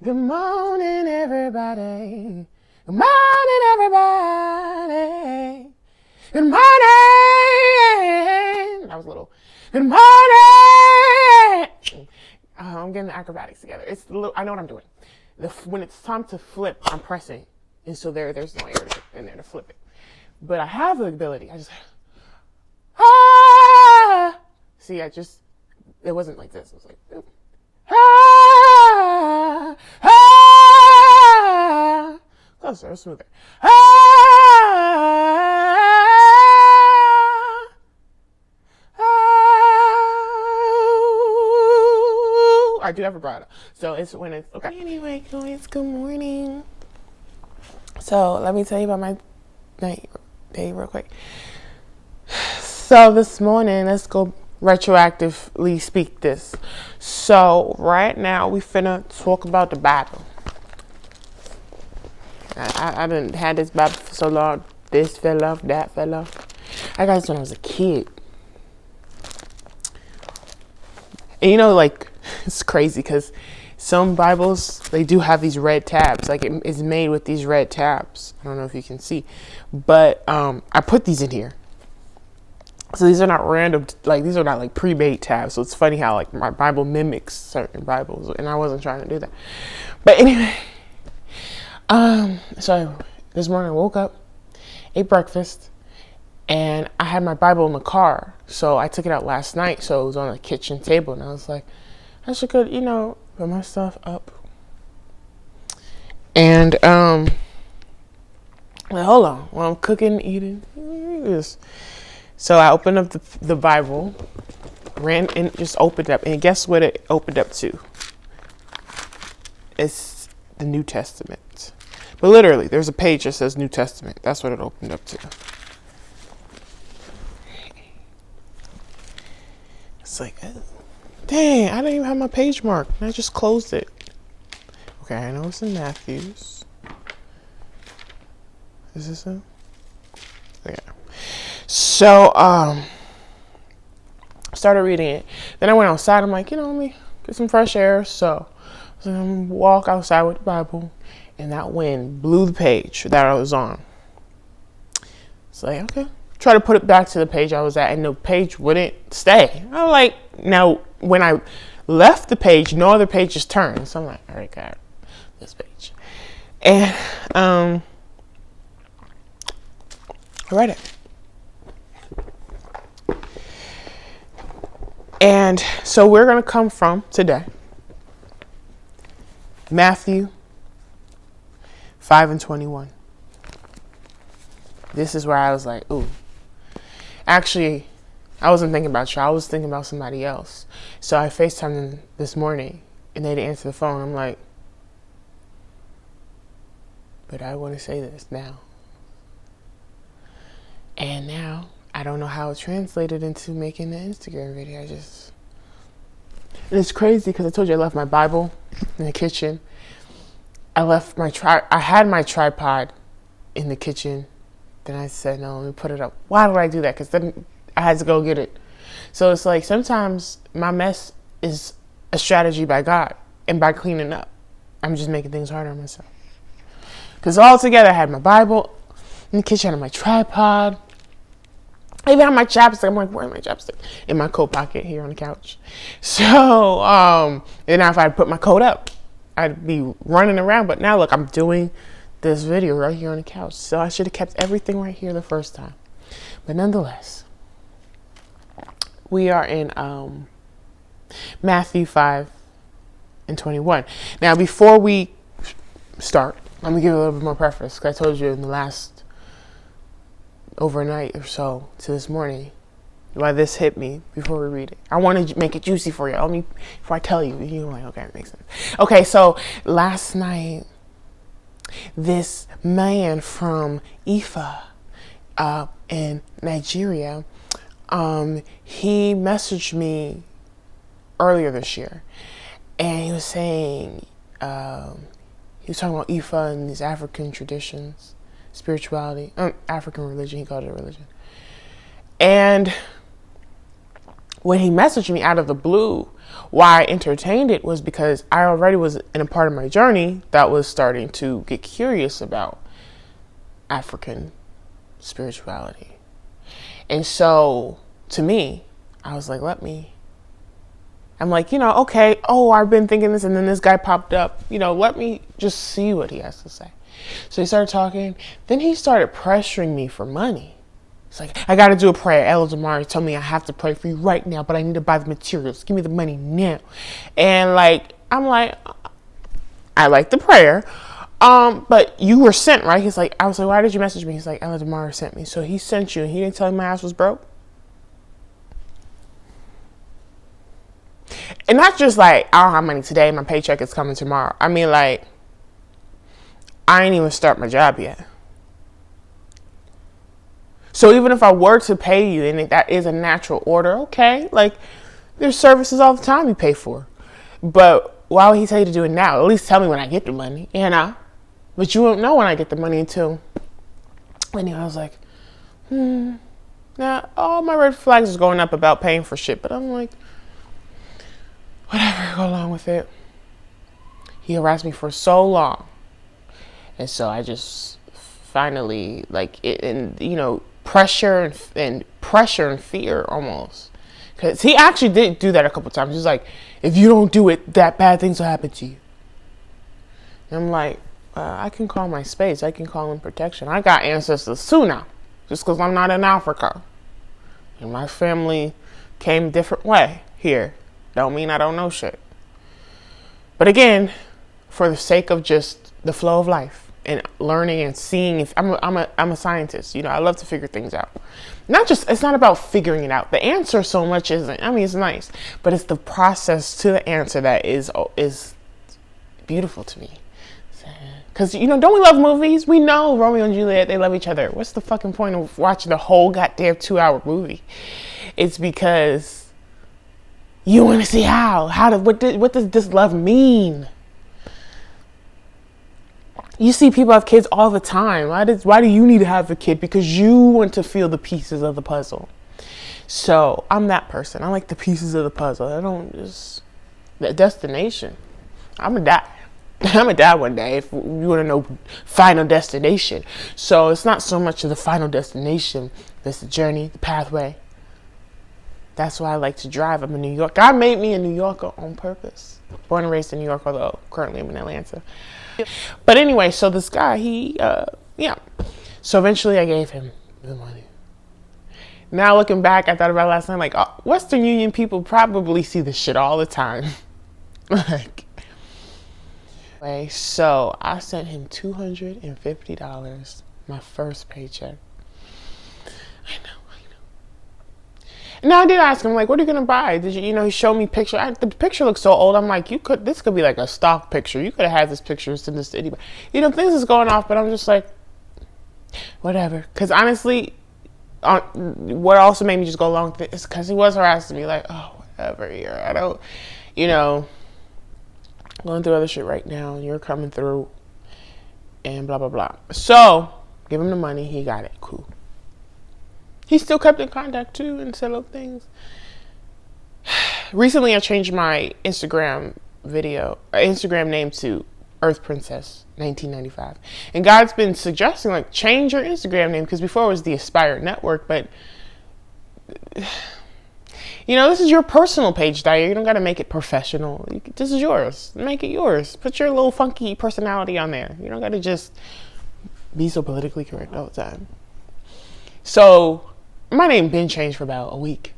Good morning, everybody. Good morning, everybody. Good morning. That was a little. Good morning. I'm getting the acrobatics together. It's a little. I know what I'm doing. When it's time to flip, I'm pressing, and so there's no air in there to flip it. But I have the ability. I just. Ah! See, it wasn't like this. It was like. Ah! Ah! Closer, smoother. Ah! I do have vibrato. So it's when it's okay. Anyway, guys, good morning. So let me tell you about my day real quick. So this morning, let's go retroactively speak this. So right now we finna talk about the Bible. I didn't had this Bible for so long. This fell off, that fell off. I got this when I was a kid. And you know, like, it's crazy because some Bibles, they do have these red tabs. Like, it is made with these red tabs. I don't know if you can see. But I put these in here. So these are not random, like, these are not, like, pre-made tabs. So it's funny how, like, my Bible mimics certain Bibles. And I wasn't trying to do that. But anyway, so this morning I woke up, ate breakfast, and I had my Bible in the car. So I took it out last night. So it was on the kitchen table. And I was like, I should go, put my stuff up. And, hold on. While I'm cooking, eating, so I opened up the Bible, ran and just opened up. And guess what it opened up to? It's the New Testament. But literally, there's a page that says New Testament. That's what it opened up to. It's like, dang, I didn't even have my page marked. I just closed it. Okay, I know it's in Matthew's. Is this it? Yeah. So, started reading it. Then I went outside. I'm like, let me get some fresh air. So I'm going to walk outside with the Bible. And that wind blew the page that I was on. It's like, okay. Try to put it back to the page I was at, and the page wouldn't stay. I'm like, now, when I left the page, no other pages turned. So I'm like, all right, God, this page. And I read it. And so we're going to come from today, Matthew 5:21. This is where I was like, ooh. Actually, I wasn't thinking about you. I was thinking about somebody else. So I FaceTimed them this morning, and they didn't answer the phone. I'm like, but I want to say this now. And now, I don't know how it translated into making the Instagram video. And it's crazy because I told you I left my Bible in the kitchen. I had my tripod in the kitchen. Then I said, no, let me put it up. Why did I do that? Because then I had to go get it. So it's like sometimes my mess is a strategy by God. And by cleaning up, I'm just making things harder on myself. Because all together, I had my Bible in the kitchen, I had my tripod. I even had my chapstick. I'm like, where's my chapstick? In my coat pocket here on the couch. So, and now if I put my coat up, I'd be running around. But now look, I'm doing this video right here on the couch. So I should have kept everything right here the first time. But nonetheless, we are in Matthew 5:21. Now, before we start, let me give a little bit more preface. Because I told you in the last overnight or so to this morning why this hit me before we read it. I want to make it juicy for you. Before I tell you, you're like, okay, it makes sense. Okay, so last night, this man from Ifa in Nigeria, he messaged me earlier this year, and he was saying, he was talking about Ifa and these African traditions, spirituality, African religion, he called it a religion. And when he messaged me out of the blue, why I entertained it was because I already was in a part of my journey that was starting to get curious about African spirituality. And so to me, I was like, I'm like, okay, I've been thinking this, and then this guy popped up, let me just see what he has to say. So he started talking. Then he started pressuring me for money. It's like, I got to do a prayer. Ella Damari told me I have to pray for you right now, but I need to buy the materials. Give me the money now. And I'm like, I like the prayer. But you were sent, right? He's like, I was like, why did you message me? He's like, Ella Damari sent me. So he sent you, and he didn't tell me my ass was broke. And not just like, I don't have money today, my paycheck is coming tomorrow. I mean, like, I ain't even start my job yet. So even if I were to pay you, and that is a natural order, okay, like, there's services all the time you pay for. But why would he tell you to do it now? At least tell me when I get the money, But you won't know when I get the money until, anyway, I was like, now all my red flags is going up about paying for shit. But I'm like, whatever, go along with it. He harassed me for so long. And so I just finally, pressure and fear almost. Because he actually did do that a couple times. He's like, if you don't do it, that bad things will happen to you. And I'm like, I can call my space. I can call in protection. I got ancestors too now. Just because I'm not in Africa. And my family came a different way here. Don't mean I don't know shit. But again, for the sake of just the flow of life and learning and seeing, if I'm a scientist, I love to figure things out. It's not about figuring it out. The answer so much isn't. I mean, it's nice, but it's the process to the answer that is beautiful to me. Because, don't we love movies? We know Romeo and Juliet, they love each other. What's the fucking point of watching the whole goddamn 2-hour movie? It's because you want to see what does this love mean? You see people have kids all the time. Why do you need to have a kid? Because you want to feel the pieces of the puzzle. So I'm that person. I like the pieces of the puzzle. I don't just, the destination. I'm going to die. I'm going to die one day if you want to know final destination. So it's not so much of the final destination. It's the journey, the pathway. That's why I like to drive. I'm in New York. God made me a New Yorker on purpose. Born and raised in New York, although currently I'm in Atlanta. But anyway, so this guy, So eventually I gave him the money. Now looking back, I thought about it last night, like, Western Union people probably see this shit all the time. So I sent him $250, my first paycheck. I know. Now I did ask him, like, what are you gonna buy? Did you, he showed me picture. The picture looks so old. I'm like, this could be like a stock picture. You could have had this picture and sent this to anybody. Things is going off, but I'm just like, whatever. Because honestly, what also made me just go along with it is because he was harassing me, like, whatever. I don't, going through other shit right now, and you're coming through, and blah blah blah. So give him the money. He got it. Cool. He still kept in contact too and said little things. Recently, I changed my Instagram name to Earth Princess 1995. And God's been suggesting, like, change your Instagram name, because before it was the Aspire Network, but this is your personal page, Dyer. You don't got to make it professional. This is yours. Make it yours. Put your little funky personality on there. You don't got to just be so politically correct all the time. So my name been changed for about a week.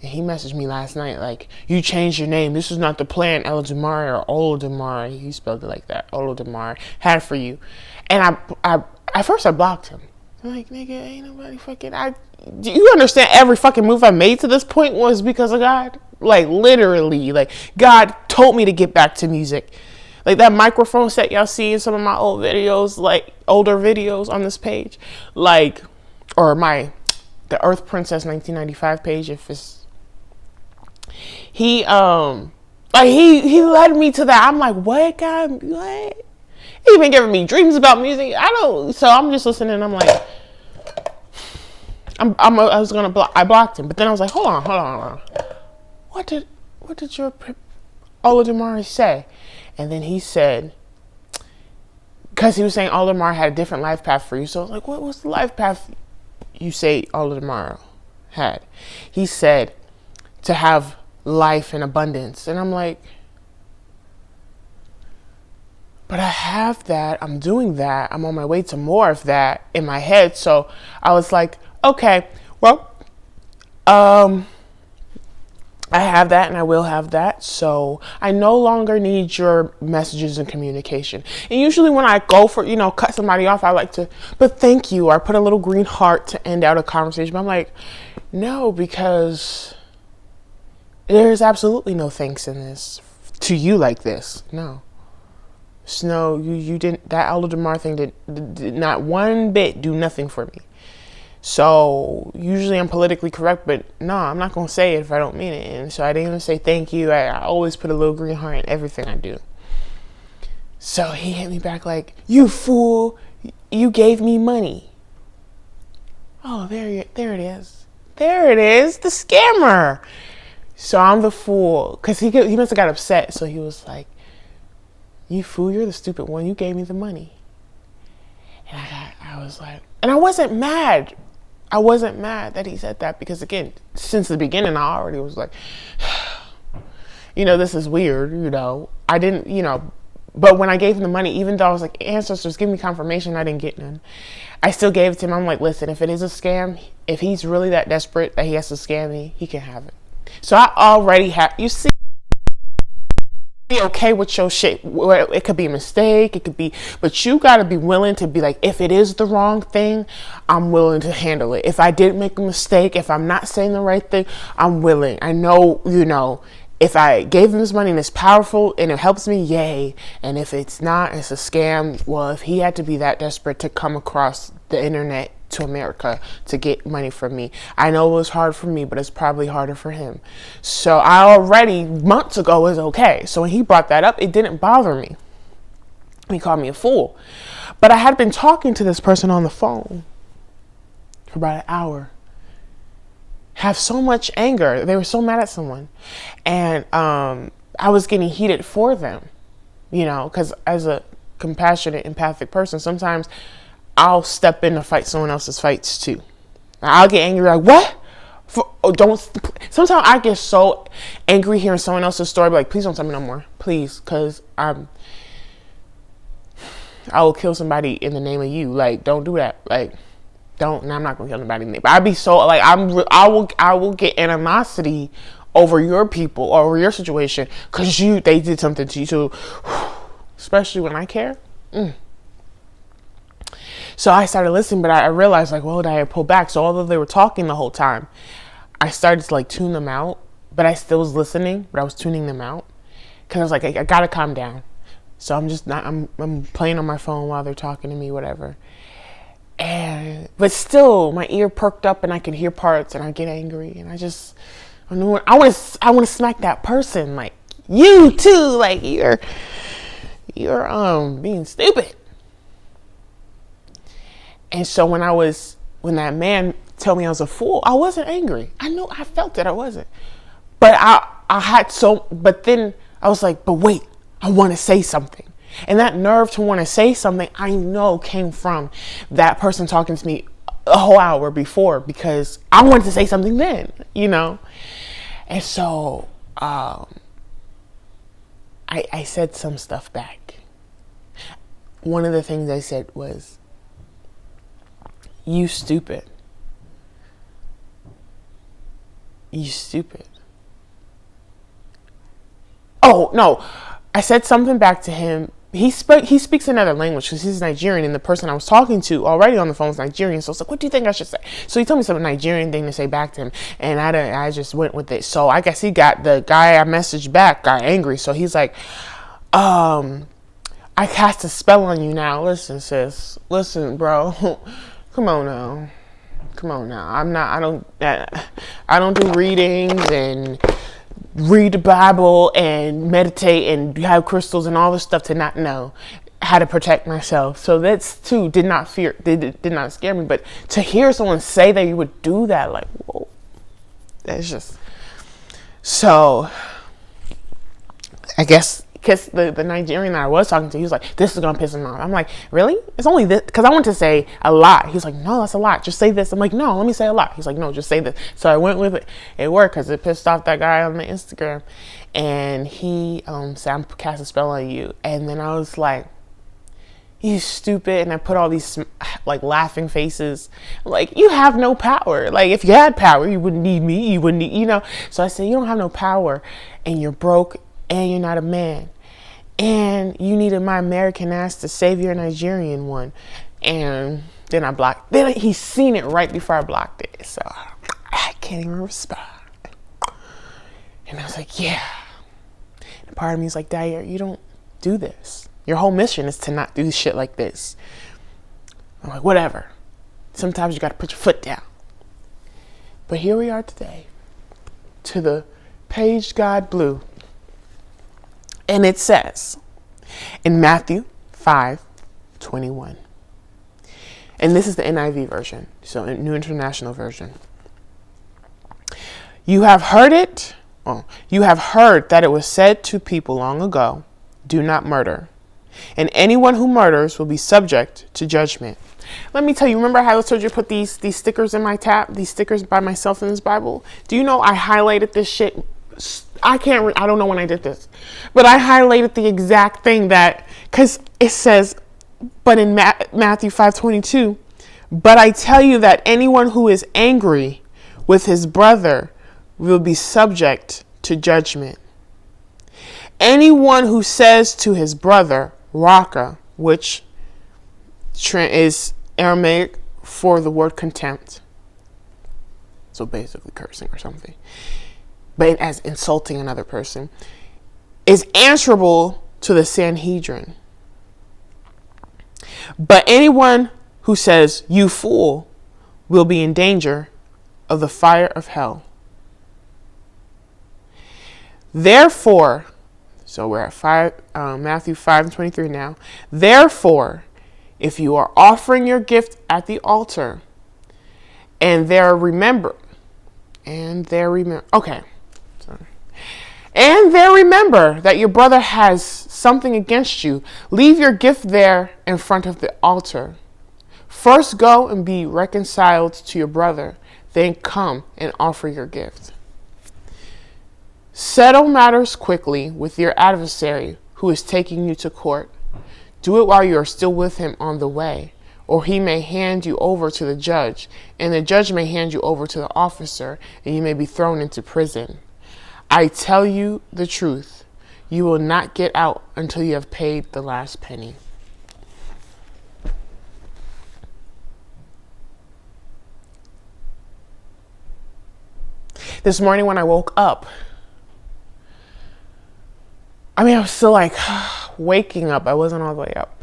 And he messaged me last night, like, you changed your name. This is not the plan, Ella Damari or Olo Damari. He spelled it like that. Olo Damari. Had for you. And I at first I blocked him. I'm like, nigga, ain't nobody fucking, do you understand every fucking move I made to this point was because of God? Like, literally, like, God told me to get back to music. Like, that microphone set y'all see in some of my old videos, like, older videos on this page, like, or the Earth Princess 1995 page, if it's, he led me to that. I'm like, what, God, what? He been giving me dreams about music. So I'm just listening, and I'm like, I was gonna block. I blocked him, but then I was like, hold on. What did your Oladamari say? And then he said, because he was saying Oladamari had a different life path for you. So I was like, what was the life path you say Oladamari had? He said to have life in abundance, and I'm like, but I have that. I'm doing that. I'm on my way to more of that in my head. So I was like, okay, well, I have that and I will have that. So I no longer need your messages and communication. And usually when I go for, cut somebody off, I like to, but thank you, or I put a little green heart to end out a conversation. But I'm like, no, because there's absolutely no thanks in this to you like this. No. Snow, you didn't, that Aldemar thing did not one bit do nothing for me. So usually I'm politically correct, but no, I'm not going to say it if I don't mean it. And so I didn't even say thank you. I always put a little green heart in everything I do. So he hit me back like, you fool, you gave me money. Oh, there it is. There it is, the scammer. So I'm the fool, because he must have got upset. So he was like, you fool, you're the stupid one. You gave me the money. And I was like, and I wasn't mad. I wasn't mad that he said that, because again, since the beginning, I already was like, this is weird, I didn't, but when I gave him the money, even though I was like, ancestors, give me confirmation, I didn't get none. I still gave it to him. I'm like, listen, if it is a scam, if he's really that desperate that he has to scam me, he can have it. So I already have, you see, be okay with your shit. It could be a mistake, it could be, but you got to be willing to be like, if it is the wrong thing, I'm willing to handle it. If I did make a mistake, if I'm not saying the right thing, I'm willing. I know, if I gave him this money and it's powerful and it helps me, yay. And if it's not, it's a scam. Well, if he had to be that desperate to come across the internet to America to get money from me, I know it was hard for me, but it's probably harder for him. So I already months ago was okay. So when he brought that up, it didn't bother me. He called me a fool. But I had been talking to this person on the phone for about an hour. Have so much anger. They were so mad at someone. And I was getting heated for them, because as a compassionate, empathic person, sometimes I'll step in to fight someone else's fights too. I'll get angry like, what? Sometimes I get so angry hearing someone else's story, like, please don't tell me no more. Please, because I will kill somebody in the name of you. Like, don't do that. Like, don't, and I'm not gonna kill anybody in the name. But I'd be so like, I will get animosity over your people or over your situation because they did something to you too. Especially when I care. So I started listening, but I realized like, well, I had pulled back. So although they were talking the whole time, I started to like tune them out, but I still was listening, but I was tuning them out because I was like, I gotta calm down. So I'm playing on my phone while they're talking to me, whatever. But still my ear perked up and I could hear parts and I get angry and I want to smack that person. Like, you too, like you're being stupid. And so when that man told me I was a fool, I wasn't angry. I felt it. I wasn't. But but then I was like, but wait, I want to say something. And that nerve to want to say something, I know came from that person talking to me a whole hour before, because I wanted to say something then, And so, I said some stuff back. One of the things I said was, you stupid. You stupid. Oh, no. I said something back to him. He speaks another language because he's Nigerian, and the person I was talking to already on the phone was Nigerian. So I was like, what do you think I should say? So he told me some Nigerian thing to say back to him, and I just went with it. So I guess the guy I messaged back got angry. So he's like, I cast a spell on you now. Listen, sis. Listen, bro. Come on now. I don't do readings and read the Bible and meditate and have crystals and all this stuff to not know. how to protect myself. So that's too did not scare me. But to hear someone say that you would do that, like, whoa, that's just so. I guess because the Nigerian that I was talking to, he was like, this is gonna piss him off. I'm like, really? It's only this, because I want to say a lot. He's like, no, that's a lot. Just say this. I'm like, no, let me say a lot. He's like, no, just say this. So I went with it. It worked because it pissed off that guy on the Instagram, and he said, I'm cast a spell on you. And then I was like, you stupid. And I put all these like laughing faces. Like, you have no power. Like, if you had power, you wouldn't need me. You wouldn't need, So I said, you don't have no power, and you're broke, and you're not a man, and you needed my American ass to save your Nigerian one. And then I blocked. Then he's seen it right before I blocked it, so I can't even respond. And I was like, yeah. And part of me is like, Dyer, you don't do this. Your whole mission is to not do shit like this. I'm like, whatever. Sometimes you got to put your foot down. But here we are today, to the page God blew. And it says in Matthew 5:21. And this is the NIV version, so a New International Version. You have heard that it was said to people long ago, do not murder. And anyone who murders will be subject to judgment. Let me tell you, remember how I told you to put these stickers in my tab, these stickers by myself in this Bible? Do you know I highlighted this shit? I don't know when I did this, but I highlighted the exact thing because it says, but in Matthew 5:22, but I tell you that anyone who is angry with his brother will be subject to judgment. Anyone who says to his brother, Raka, which is Aramaic for the word contempt, so basically cursing or something, but as insulting another person, is answerable to the Sanhedrin. But anyone who says, you fool, will be in danger of the fire of hell. Therefore, so we're at Matthew 5:23 now. Therefore, if you are offering your gift at the altar, and there remember that your brother has something against you, leave your gift there in front of the altar. First go and be reconciled to your brother, then come and offer your gift. Settle matters quickly with your adversary who is taking you to court. Do it while you are still with him on the way, or he may hand you over to the judge, and the judge may hand you over to the officer, and you may be thrown into prison. I tell you the truth, you will not get out until you have paid the last penny. This morning when I woke up, I was still like waking up. I wasn't all the way up.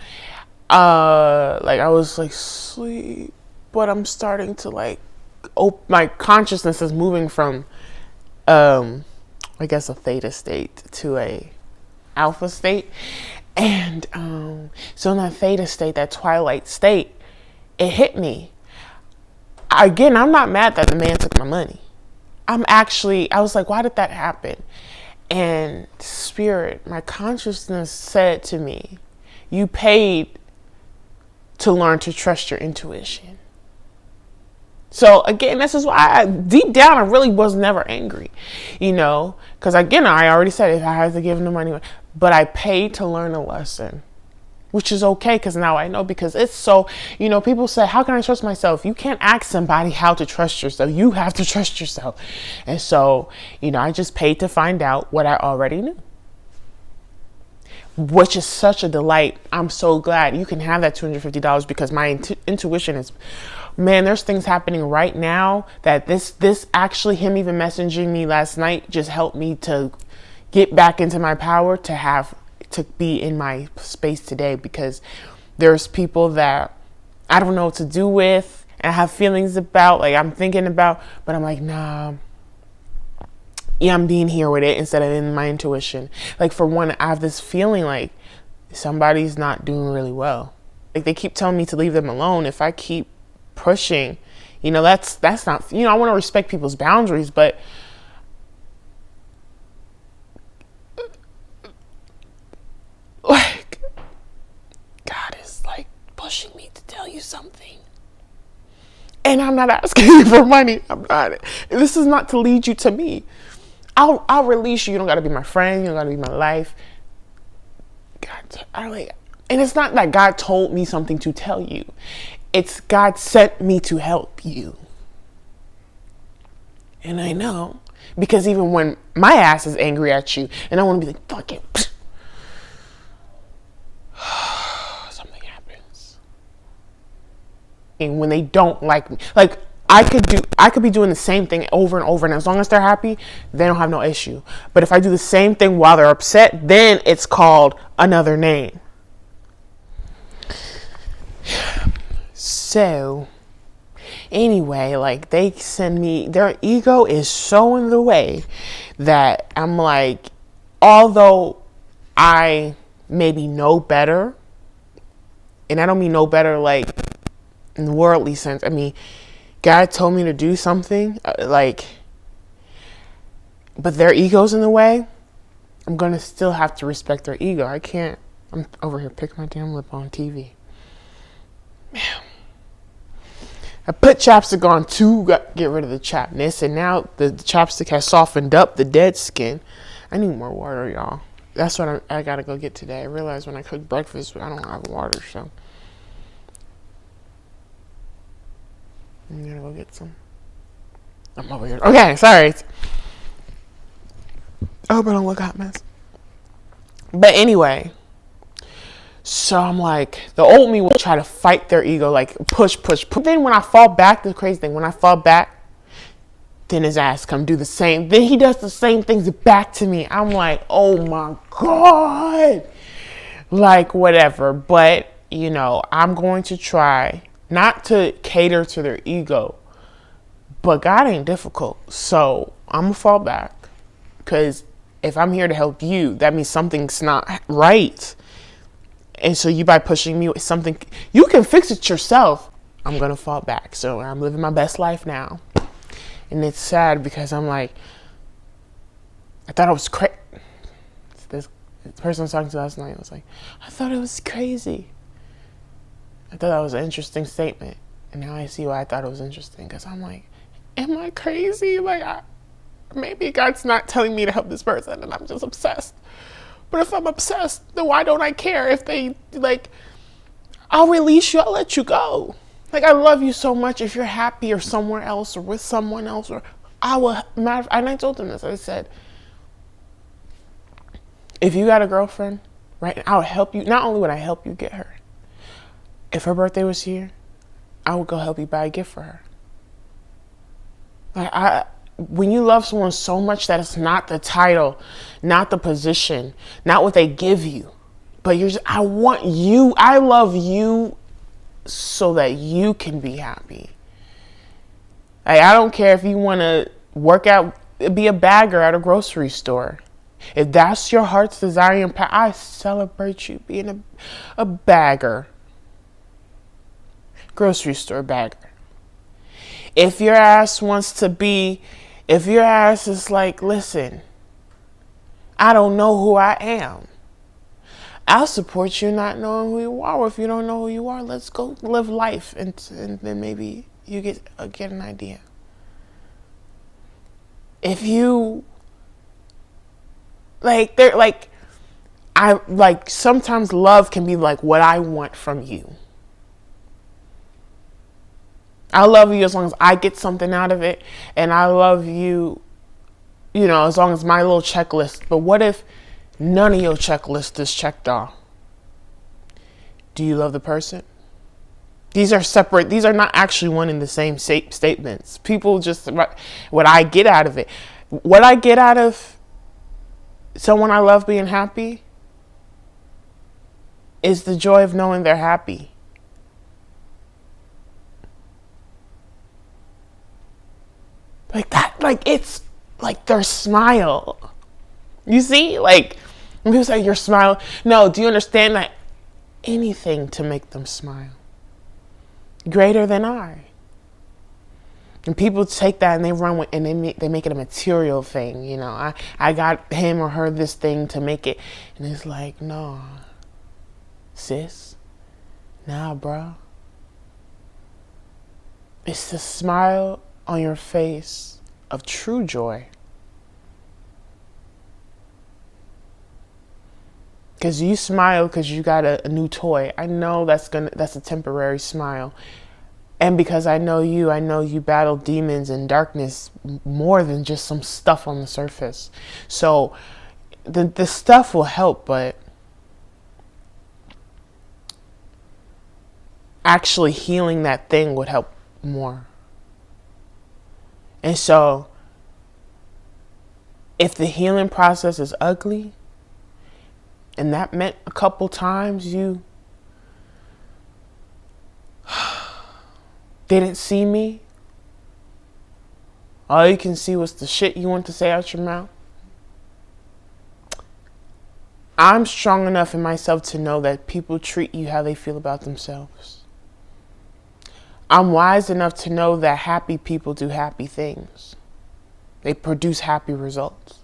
I was like sleep, but I'm starting to my consciousness is moving from, I guess a theta state to a alpha state. And, so in that theta state, that twilight state, it hit me. Again, I'm not mad that the man took my money. I was like, why did that happen? And spirit, my consciousness said to me, you paid to learn to trust your intuition. So again, this is why deep down, I really was never angry, because again, I already said if I had to give him the money, but I paid to learn a lesson, which is okay. Because now I know, because it's so, people say, how can I trust myself? You can't ask somebody how to trust yourself. You have to trust yourself. And so, I just paid to find out what I already knew, which is such a delight. I'm so glad you can have that $250 because my intuition is, man, there's things happening right now that this actually, him even messaging me last night just helped me to get back into my power, to be in my space today, because there's people that I don't know what to do with and I have feelings about, I'm thinking about, but I'm like, nah, yeah, I'm being here with it instead of in my intuition. For one, I have this feeling somebody's not doing really well. Like, they keep telling me to leave them alone. If I keep pushing, that's not, I want to respect people's boundaries, but like, God is like pushing me to tell you something. And I'm not asking you for money. I'm not. This is not to lead you to me. I'll release you. You don't got to be my friend. You don't got to be my life. God, and it's not like God told me something to tell you. It's God sent me to help you. And I know, because even when my ass is angry at you, and I want to be like, fuck it. Something happens. And when they don't like me, like, I could be doing the same thing over and over, and as long as they're happy, they don't have no issue. But if I do the same thing while they're upset, then it's called another name. So, anyway, like, they send me, their ego is so in the way that I'm like, although I maybe know better, and I don't mean know better like in the worldly sense, I mean, God told me to do something, but their ego's in the way, I'm going to still have to respect their ego. I can't, I'm over here picking my damn lip on TV. Man. I put chapstick on to get rid of the chapness, and now the chapstick has softened up the dead skin. I need more water, y'all. That's what I gotta go get today. I realized when I cook breakfast, I don't have water, so I'm gonna go get some. I'm over here. Okay, sorry. I hope I don't look hot mess. But anyway, so I'm like, the old me will try to fight their ego, like push. Then when I fall back, the crazy thing, when I fall back, then his ass come do the same. Then he does the same things back to me. I'm like, oh my God. Like, whatever. But, I'm going to try not to cater to their ego. But God ain't difficult. So I'm going to fall back. Because if I'm here to help you, that means something's not right. And so you, by pushing me with something, you can fix it yourself. I'm going to fall back. So I'm living my best life now. And it's sad because I'm like, I thought I was crazy. This person I was talking to last night was like, I thought it was crazy. I thought that was an interesting statement. And now I see why I thought it was interesting. Because I'm like, am I crazy? Like, maybe God's not telling me to help this person and I'm just obsessed. But if I'm obsessed, then why don't I care if they, I'll release you, I'll let you go. Like, I love you so much. If you're happy or somewhere else or with someone else, or and I told them this, I said, if you got a girlfriend, right, I would help you. Not only would I help you get her, if her birthday was here, I would go help you buy a gift for her. Like, when you love someone so much that it's not the title, not the position, not what they give you, but I want you, I love you so that you can be happy. Like, I don't care if you want to work out, be a bagger at a grocery store. If that's your heart's desire and path, I celebrate you being a bagger. Grocery store bagger. If your ass is like, listen, I don't know who I am, I'll support you not knowing who you are. Or if you don't know who you are, let's go live life, and then maybe you get an idea. If you sometimes love can be like what I want from you. I love you as long as I get something out of it, and I love you, as long as my little checklist. But what if none of your checklist is checked off? Do you love the person? These are separate. These are not actually one and the same statements. People just, what I get out of it. What I get out of someone I love being happy is the joy of knowing they're happy. Like that, it's like their smile. You see, like When people say you're smiling, no, do you understand that anything to make them smile? Greater than I. And people take that and they run with, and they make it a material thing. You know, I got him or her this thing to make it. And it's like, no, sis, nah, bro. It's the smile on your face of true joy. Because you smile because you got a new toy. I know that's a temporary smile. And because I know you battle demons and darkness more than just some stuff on the surface. So the stuff will help, but actually healing that thing would help more. And so if the healing process is ugly, and that meant a couple times you didn't see me, all you can see was the shit you want to say out your mouth. I'm strong enough in myself to know that people treat you how they feel about themselves. I'm wise enough to know that happy people do happy things. They produce happy results.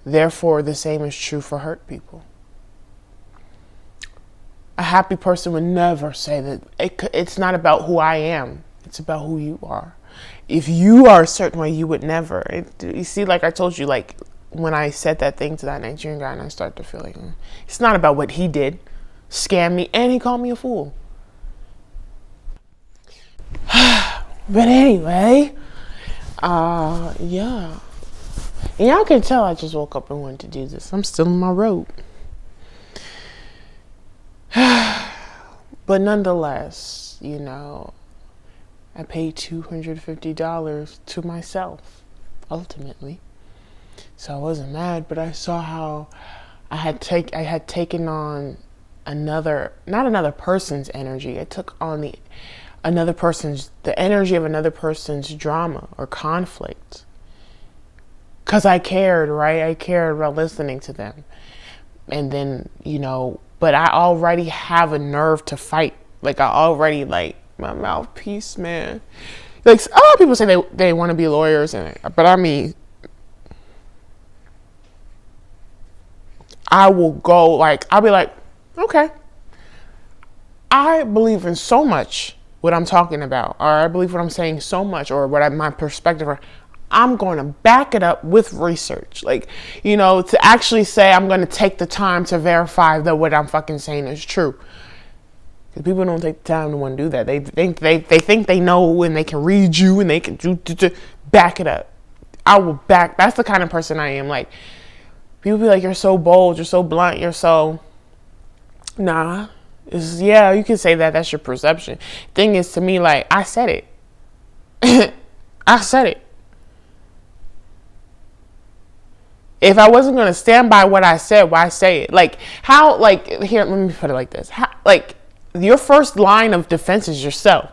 Therefore, the same is true for hurt people. A happy person would never say that it's not about who I am. It's about who you are. If you are a certain way, you would never. You see, like I told you, like when I said that thing to that Nigerian guy and I started to feel like, it's not about what he did. Scam me and he called me a fool. But anyway, yeah. And y'all can tell I just woke up and wanted to do this. I'm still on my road. But nonetheless, you know, I paid $250 to myself, ultimately. So I wasn't mad, but I saw how I had taken on not another person's energy. I took on the energy of another person's drama or conflict. 'Cause I cared, right? I cared about listening to them. And then, you know, but I already have a nerve to fight. Like I already my mouthpiece, man. Like a lot of people say they want to be lawyers, but I mean, I will go I'll be like, okay, I believe in so much what I'm talking about, or I believe what I'm saying so much, or my perspective, or I'm going to back it up with research. Like, you know, to actually say I'm going to take the time to verify that what I'm fucking saying is true. Because people don't take the time to want to do that. They think they know and they can read you and they can back it up. I will back. That's the kind of person I am. Like, people be like, you're so bold, you're so blunt, you're so... Nah. Yeah, you can say that. That's your perception. Thing is, to me, like, I said it. I said it. If I wasn't going to stand by what I said, why say it? Like, how, like, here, let me put it like this. How, like, your first line of defense is yourself.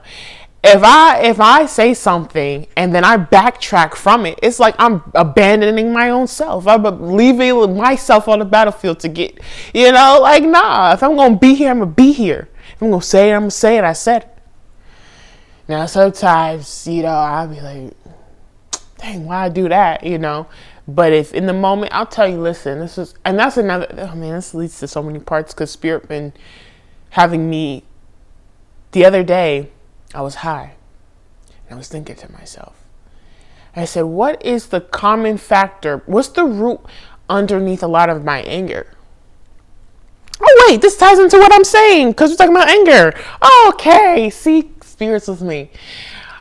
If I say something and then I backtrack from it, it's like I'm abandoning my own self. I'm leaving myself on the battlefield to get, you know, like, nah. If I'm going to be here, I'm going to be here. If I'm going to say it, I'm going to say it. I said it. Now, sometimes, you know, I'll be like, dang, why I do that, you know? But if in the moment, I'll tell you, listen, that's another, oh man, this leads to so many parts, because Spirit been having me. The other day, I was high, and I was thinking to myself, I said, what is the common factor? What's the root underneath a lot of my anger? Oh wait, this ties into what I'm saying, because we're talking about anger. Oh, okay, see, Spirit's with me.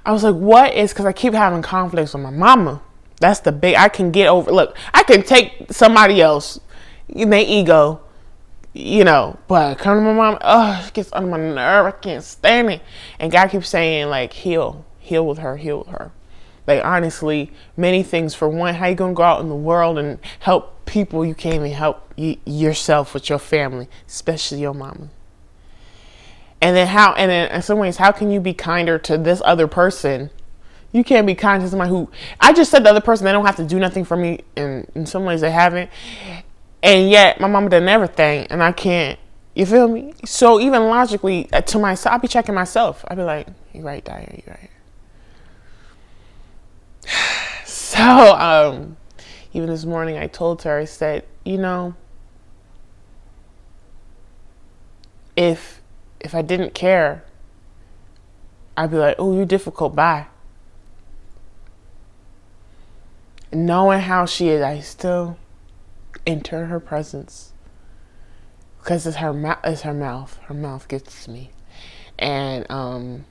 I was like, what is, because I keep having conflicts with my mama. That's the big, I can get over, look, I can take somebody else, their ego, you know, but come to my mom, oh, it gets on my nerve, I can't stand it. And God keeps saying, like, heal with her. Like, honestly, many things. For one, how you gonna go out in the world and help people you can't even help yourself with your family, especially your mama? And then in some ways, how can you be kinder to this other person? You can't be kind to somebody who, I just said the other person, they don't have to do nothing for me. And in some ways they haven't. And yet my mama done everything and I can't. You feel me? So even logically to myself, I'll be checking myself. I'll be like, you right, Dyer, you right. So even this morning I told her, I said, if I didn't care, I'd be like, oh, you're difficult, bye. Knowing how she is, I still enter her presence. Because it's her mouth. Her mouth gets to me. And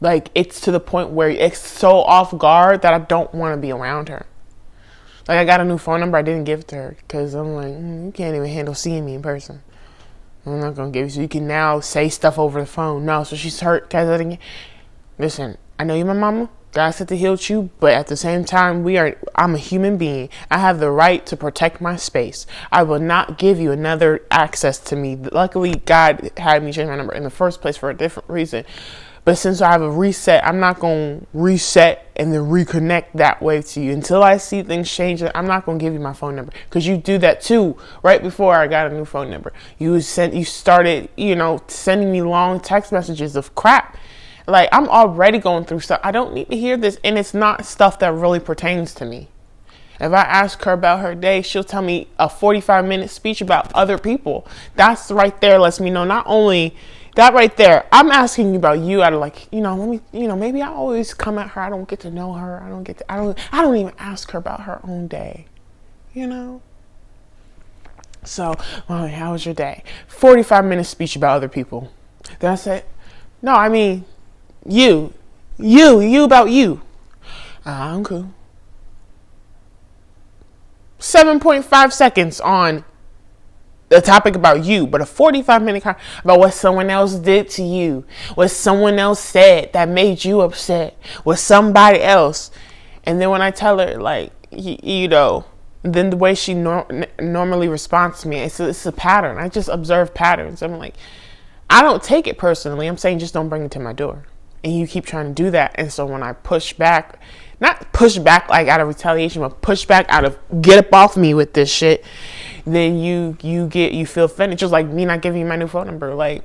like it's to the point where it's so off guard that I don't want to be around her. Like I got a new phone number I didn't give to her because I'm like, you can't even handle seeing me in person. I'm not gonna give you so you can now say stuff over the phone. No, so she's hurt because listen, I know you're my mama. God said to heal you, but at the same time, I'm a human being. I have the right to protect my space. I will not give you another access to me. Luckily, God had me change my number in the first place for a different reason. But since I have a reset, I'm not going to reset and then reconnect that way to you. Until I see things change, I'm not going to give you my phone number. Because you do that too. Right before I got a new phone number. You started, sending me long text messages of crap. Like, I'm already going through stuff. I don't need to hear this. And it's not stuff that really pertains to me. If I ask her about her day, she'll tell me a 45-minute speech about other people. That's right there lets me know not only that right there, I'm asking you about you out of maybe I always come at her. I don't get to know her. I don't even ask her about her own day, So, well, how was your day? 45-minute speech about other people. Then I said, no, I mean, you about you. I'm cool. 7.5 seconds on the topic about you, but a 45-minute about what someone else did to you, what someone else said that made you upset, with somebody else. And then when I tell her, like, then the way she normally responds to me, it's a pattern. I just observe patterns. I'm like, I don't take it personally. I'm saying just don't bring it to my door. And you keep trying to do that. And so when I push back, not push back like out of retaliation, but push back out of get up off me with this shit, then you feel offended. Just like me not giving you my new phone number.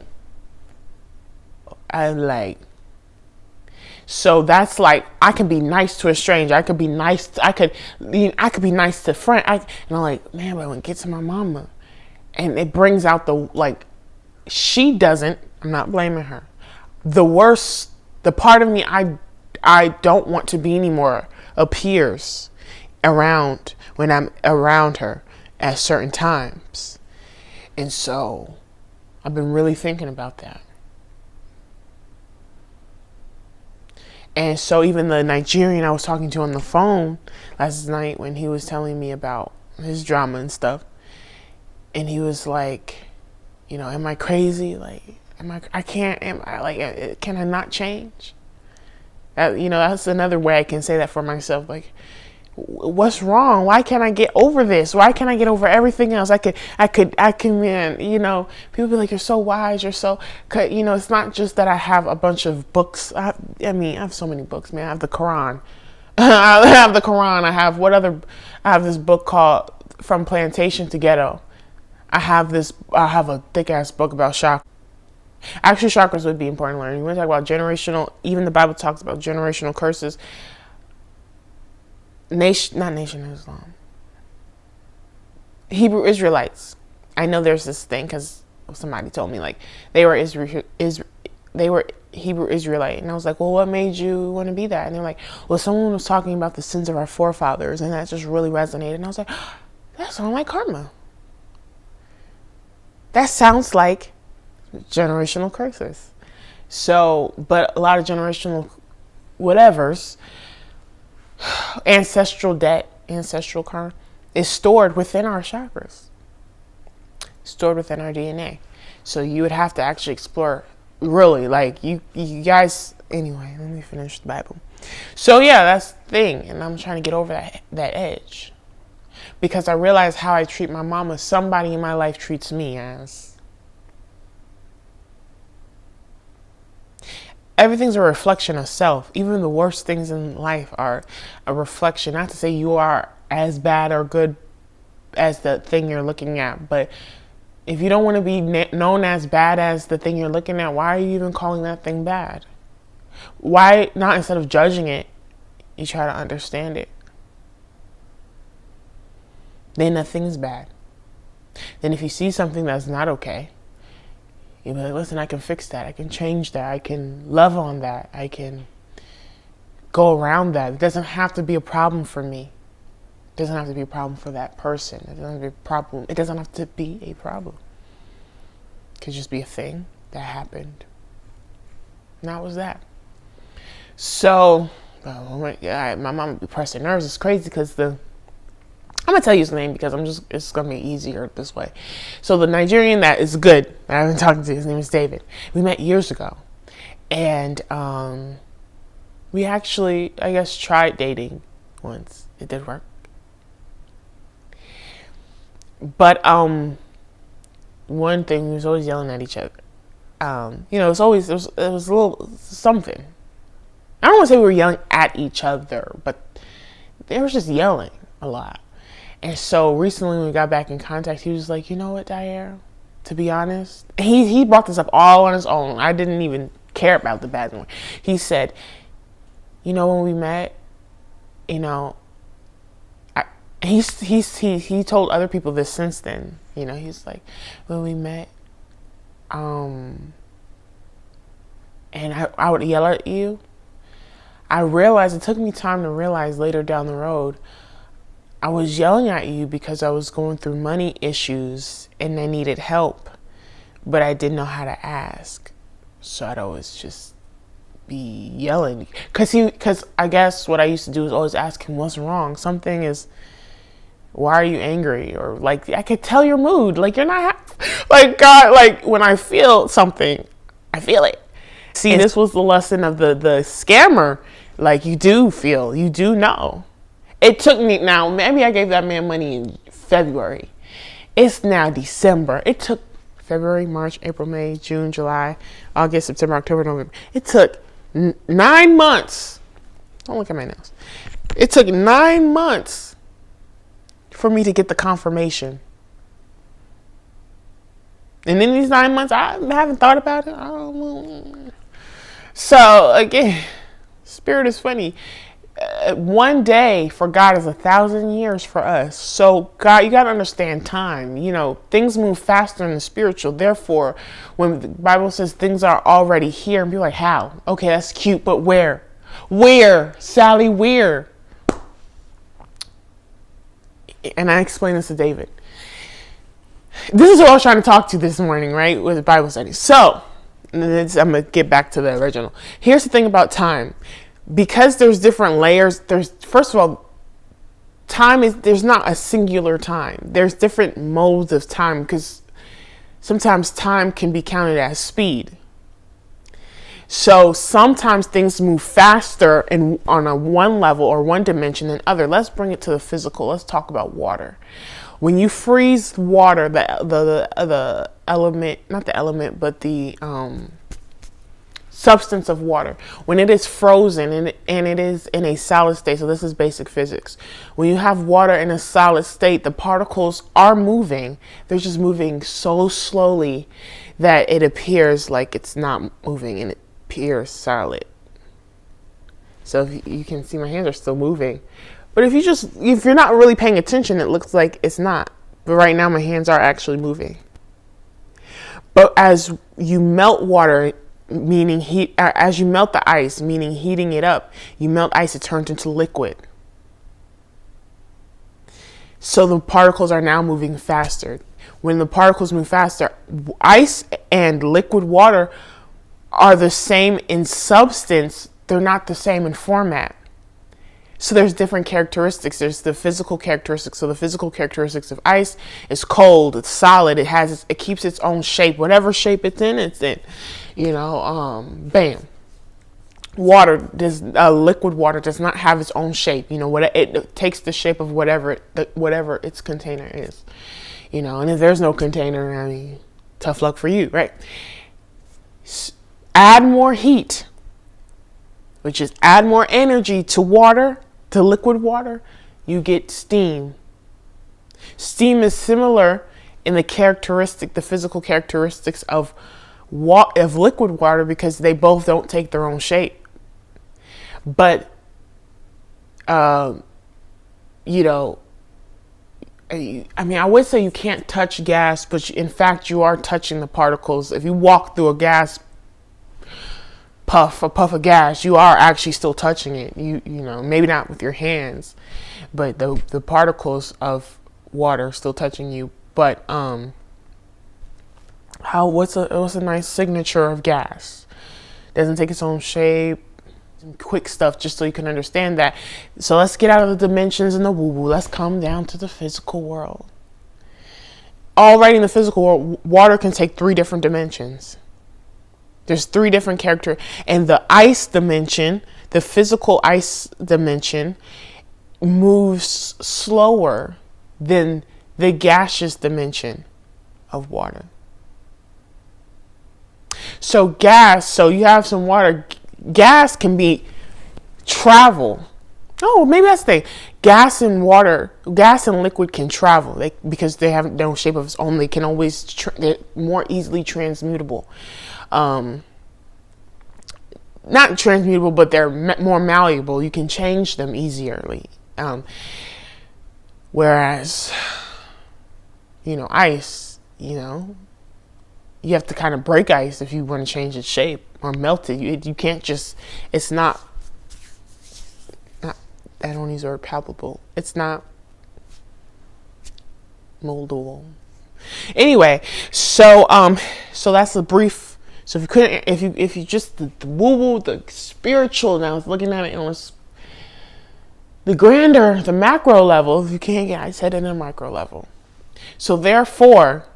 So that's like, I can be nice to a stranger. I could be nice be nice to a friend. And I'm like, man, but when it gets to my mama, and it brings out she doesn't, I'm not blaming her. The part of me I don't want to be anymore appears around when I'm around her at certain times. And so I've been really thinking about that. And so even the Nigerian I was talking to on the phone last night when he was telling me about his drama and stuff, and he was like, am I crazy? Like, can I not change? That's another way I can say that for myself. Like, what's wrong? Why can't I get over this? Why can't I get over everything else? I can, man, people be like, you're so wise. You're so, it's not just that I have a bunch of books. I have so many books, man. I have the Quran. I have the Quran. I have this book called From Plantation to Ghetto. I have a thick ass book about chakras. Actually, chakras would be important learning. We're talking about generational, even the Bible talks about generational curses. Not Nation of Islam. Hebrew Israelites. I know there's this thing because somebody told me like they were Hebrew Israelite, and I was like, well, what made you want to be that? And they're like, well, someone was talking about the sins of our forefathers, and that just really resonated. And I was like, that sounds like karma. That sounds like generational curses. So, but a lot of generational whatevers, ancestral debt, ancestral karma is stored within our chakras, stored within our DNA. So you would have to actually explore, really, like you guys. Anyway, let me finish the Bible. So yeah, that's the thing, and I'm trying to get over that edge, because I realize how I treat my mama, somebody in my life treats me as. Everything's a reflection of self. Even the worst things in life are a reflection. Not to say you are as bad or good as the thing you're looking at. But if you don't want to be known as bad as the thing you're looking at, why are you even calling that thing bad? Why not, instead of judging it, you try to understand it? Then nothing's bad. Then if you see something that's not okay, you'll be like, listen, I can fix that. I can change that. I can love on that. I can go around that. It doesn't have to be a problem for me. It doesn't have to be a problem for that person. It doesn't have to be a problem. It doesn't have to be a problem. It could just be a thing that happened. And that was that. So, my mom would be pressing nerves. It's crazy because I'm going to tell you his name because it's going to be easier this way. So the Nigerian that is good, that I've been talking to, his name is David. We met years ago. And we actually, I guess, tried dating once. It did work. But one thing, we was always yelling at each other. It was a little something. I don't want to say we were yelling at each other, but they were just yelling a lot. And so recently when we got back in contact, he was like, you know what, Diane? To be honest, he brought this up all on his own. I didn't even care about the bad one. He said, when we met, he told other people this since then. He's like, when we met, and I would yell at you. I realized, it took me time to realize later down the road, I was yelling at you because I was going through money issues and I needed help, but I didn't know how to ask. So I'd always just be yelling. Because I guess what I used to do is always ask him, what's wrong? Something is, why are you angry? Or like, I could tell your mood. Like, you're not like, God, like when I feel something, I feel it. See, this was the lesson of the scammer. Like, you do feel, you do know. It took me, now maybe I gave that man money in February. It's now December. It took February, March, April, May, June, July, August, September, October, November. It took 9 months. Don't look at my nails. It took 9 months for me to get the confirmation. And in these 9 months, I haven't thought about it. So again, spirit is funny. One day for God is 1,000 years for us. So God, you got to understand time. Things move faster in the spiritual. Therefore, when the Bible says things are already here, and be like, how? Okay, that's cute, but where? Where, Sally? Where? And I explained this to David. This is who I was trying to talk to this morning, right? With the Bible study. So I'm going to get back to the original. Here's the thing about time. Because there's different layers, first of all, there's not a singular time. There's different modes of time because sometimes time can be counted as speed. So sometimes things move faster and on a one level or one dimension than other. Let's bring it to the physical. Let's talk about water. When you freeze water, the element, not the element, but the substance of water, when it is frozen and it is in a solid state, so this is basic physics. When you have water in a solid state, the particles are moving. They're just moving so slowly that it appears like it's not moving and it appears solid. So if you can see, my hands are still moving. But if you're not really paying attention, it looks like it's not. But right now my hands are actually moving. But as you melt water, meaning heat, as you melt the ice, meaning heating it up, you melt ice, it turns into liquid. So the particles are now moving faster. When the particles move faster, ice and liquid water are the same in substance. They're not the same in format. So there's different characteristics. There's the physical characteristics. So the physical characteristics of ice is cold, it's solid, it keeps its own shape, whatever shape it's in, it's in. Bam. Liquid water does not have its own shape. It takes the shape of whatever its container is. And if there's no container, tough luck for you, right? Add more heat, which is add more energy to water, to liquid water, you get steam. Steam is similar in the physical characteristics of liquid water because they both don't take their own shape. But, I would say you can't touch gas, but in fact, you are touching the particles. If you walk through a puff of gas, you are actually still touching it. Maybe not with your hands, but the particles of water still touching you. But what's a nice signature of gas? Doesn't take its own shape. Quick stuff just so you can understand that. So let's get out of the dimensions and the woo-woo. Let's come down to the physical world. Already in the physical world, water can take 3 different dimensions. There's 3 different characters. And the ice dimension, the physical ice dimension, moves slower than the gaseous dimension of water. So you have some water. Gas can be travel. Oh, maybe that's the thing. Gas and liquid can travel because they have no shape of its own. They can always, they're more easily transmutable. Not transmutable, but they're more malleable. You can change them easily. Whereas, ice, you have to kind of break ice if you want to change its shape or melt it. You can't just, it's not, I don't use the word palpable. It's not moldable. Anyway, so that's a brief. So if you just the woo-woo, the spiritual, now I was looking at it and it was the grander, the macro level, you can't get, I said it in a micro level. So therefore,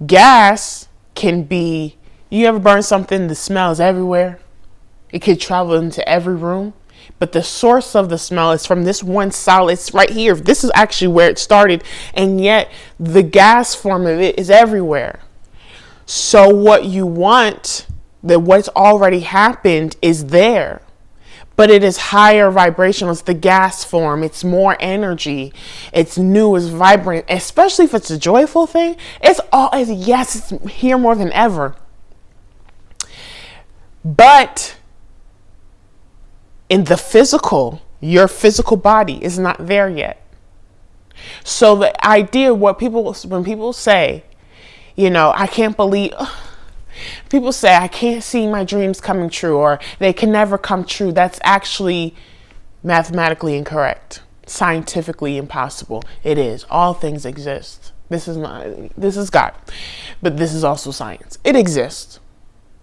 gas can be, you ever burn something, the smell is everywhere. It could travel into every room. But the source of the smell is from this one solid, it's right here. This is actually where it started. And yet the gas form of it is everywhere. So what you want, what's already happened is there. But it is higher vibrational. It's the gas form. It's more energy. It's new. It's vibrant. Especially if it's a joyful thing. It's here more than ever. But in the physical, your physical body is not there yet. So the idea, when people say, I can't believe, people say, I can't see my dreams coming true, or they can never come true. That's actually mathematically incorrect, scientifically impossible. It is. All things exist. This is God, but this is also science. It exists.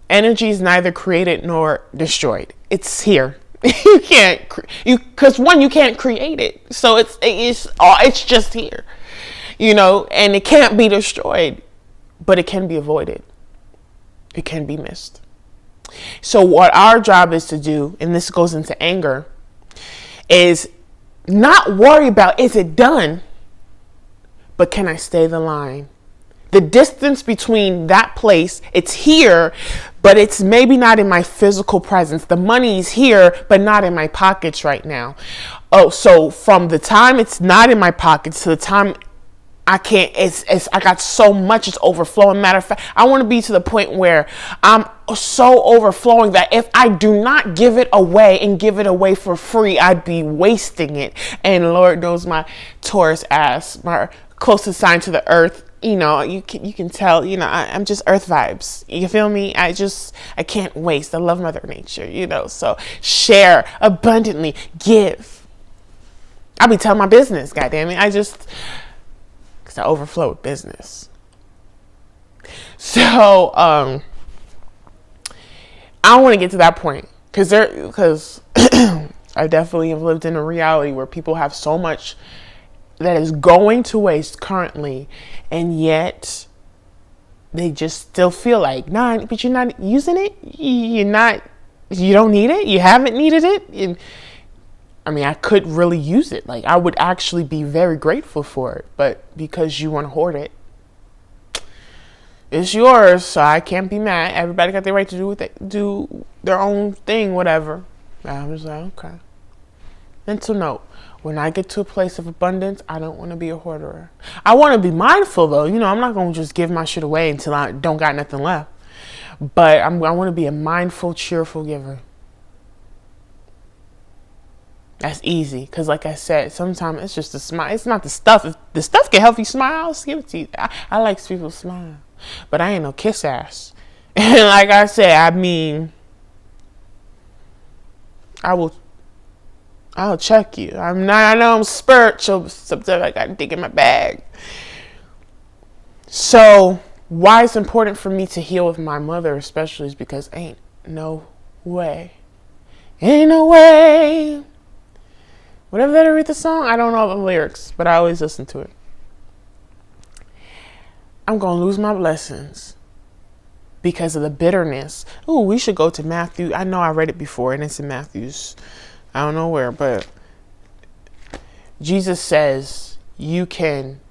Energy is neither created nor destroyed. It's here. You can't, because you can't create it. So it's just here, and it can't be destroyed, but it can be avoided. It can be missed. So what our job is to do, and this goes into anger, is not worry about, is it done? But can I stay the line? The distance between that place, it's here, but it's maybe not in my physical presence. The money's here, but not in my pockets right now. Oh, so from the time it's not in my pockets to the time I can't, I got so much, it's overflowing. Matter of fact, I want to be to the point where I'm so overflowing that if I do not give it away and give it away for free, I'd be wasting it. And Lord knows my Taurus ass, my closest sign to the earth, you can tell, I'm just earth vibes. You feel me? I can't waste. I love Mother Nature, so share abundantly, give. I'll be telling my business, goddammit. Because I overflow with business. So, I don't want to get to that point because I definitely have lived in a reality where people have so much that is going to waste currently, and yet they just still feel like, but you're not using it. You don't need it. You haven't needed it. I could really use it. Like, I would actually be very grateful for it, but because you want to hoard it, it's yours. So I can't be mad. Everybody got the right to do their own thing, whatever. I was like, okay. Mental note. When I get to a place of abundance, I don't want to be a hoarder. I want to be mindful though. I'm not going to just give my shit away until I don't got nothing left. But I want to be a mindful, cheerful giver. That's easy. Because like I said, sometimes it's just a smile. It's not the stuff. If the stuff can help you smile, I'll give it to you. I like people to smile. But I ain't no kiss ass. And like I said, I'll check you. I know I'm spiritual, but sometimes I got to dig in my bag. So why it's important for me to heal with my mother especially is because ain't no way. Whatever they read the song, I don't know the lyrics, but I always listen to it. I'm going to lose my blessings because of the bitterness. Ooh, we should go to Matthew. I know I read it before, and it's in Matthew's. I don't know where, but Jesus says you can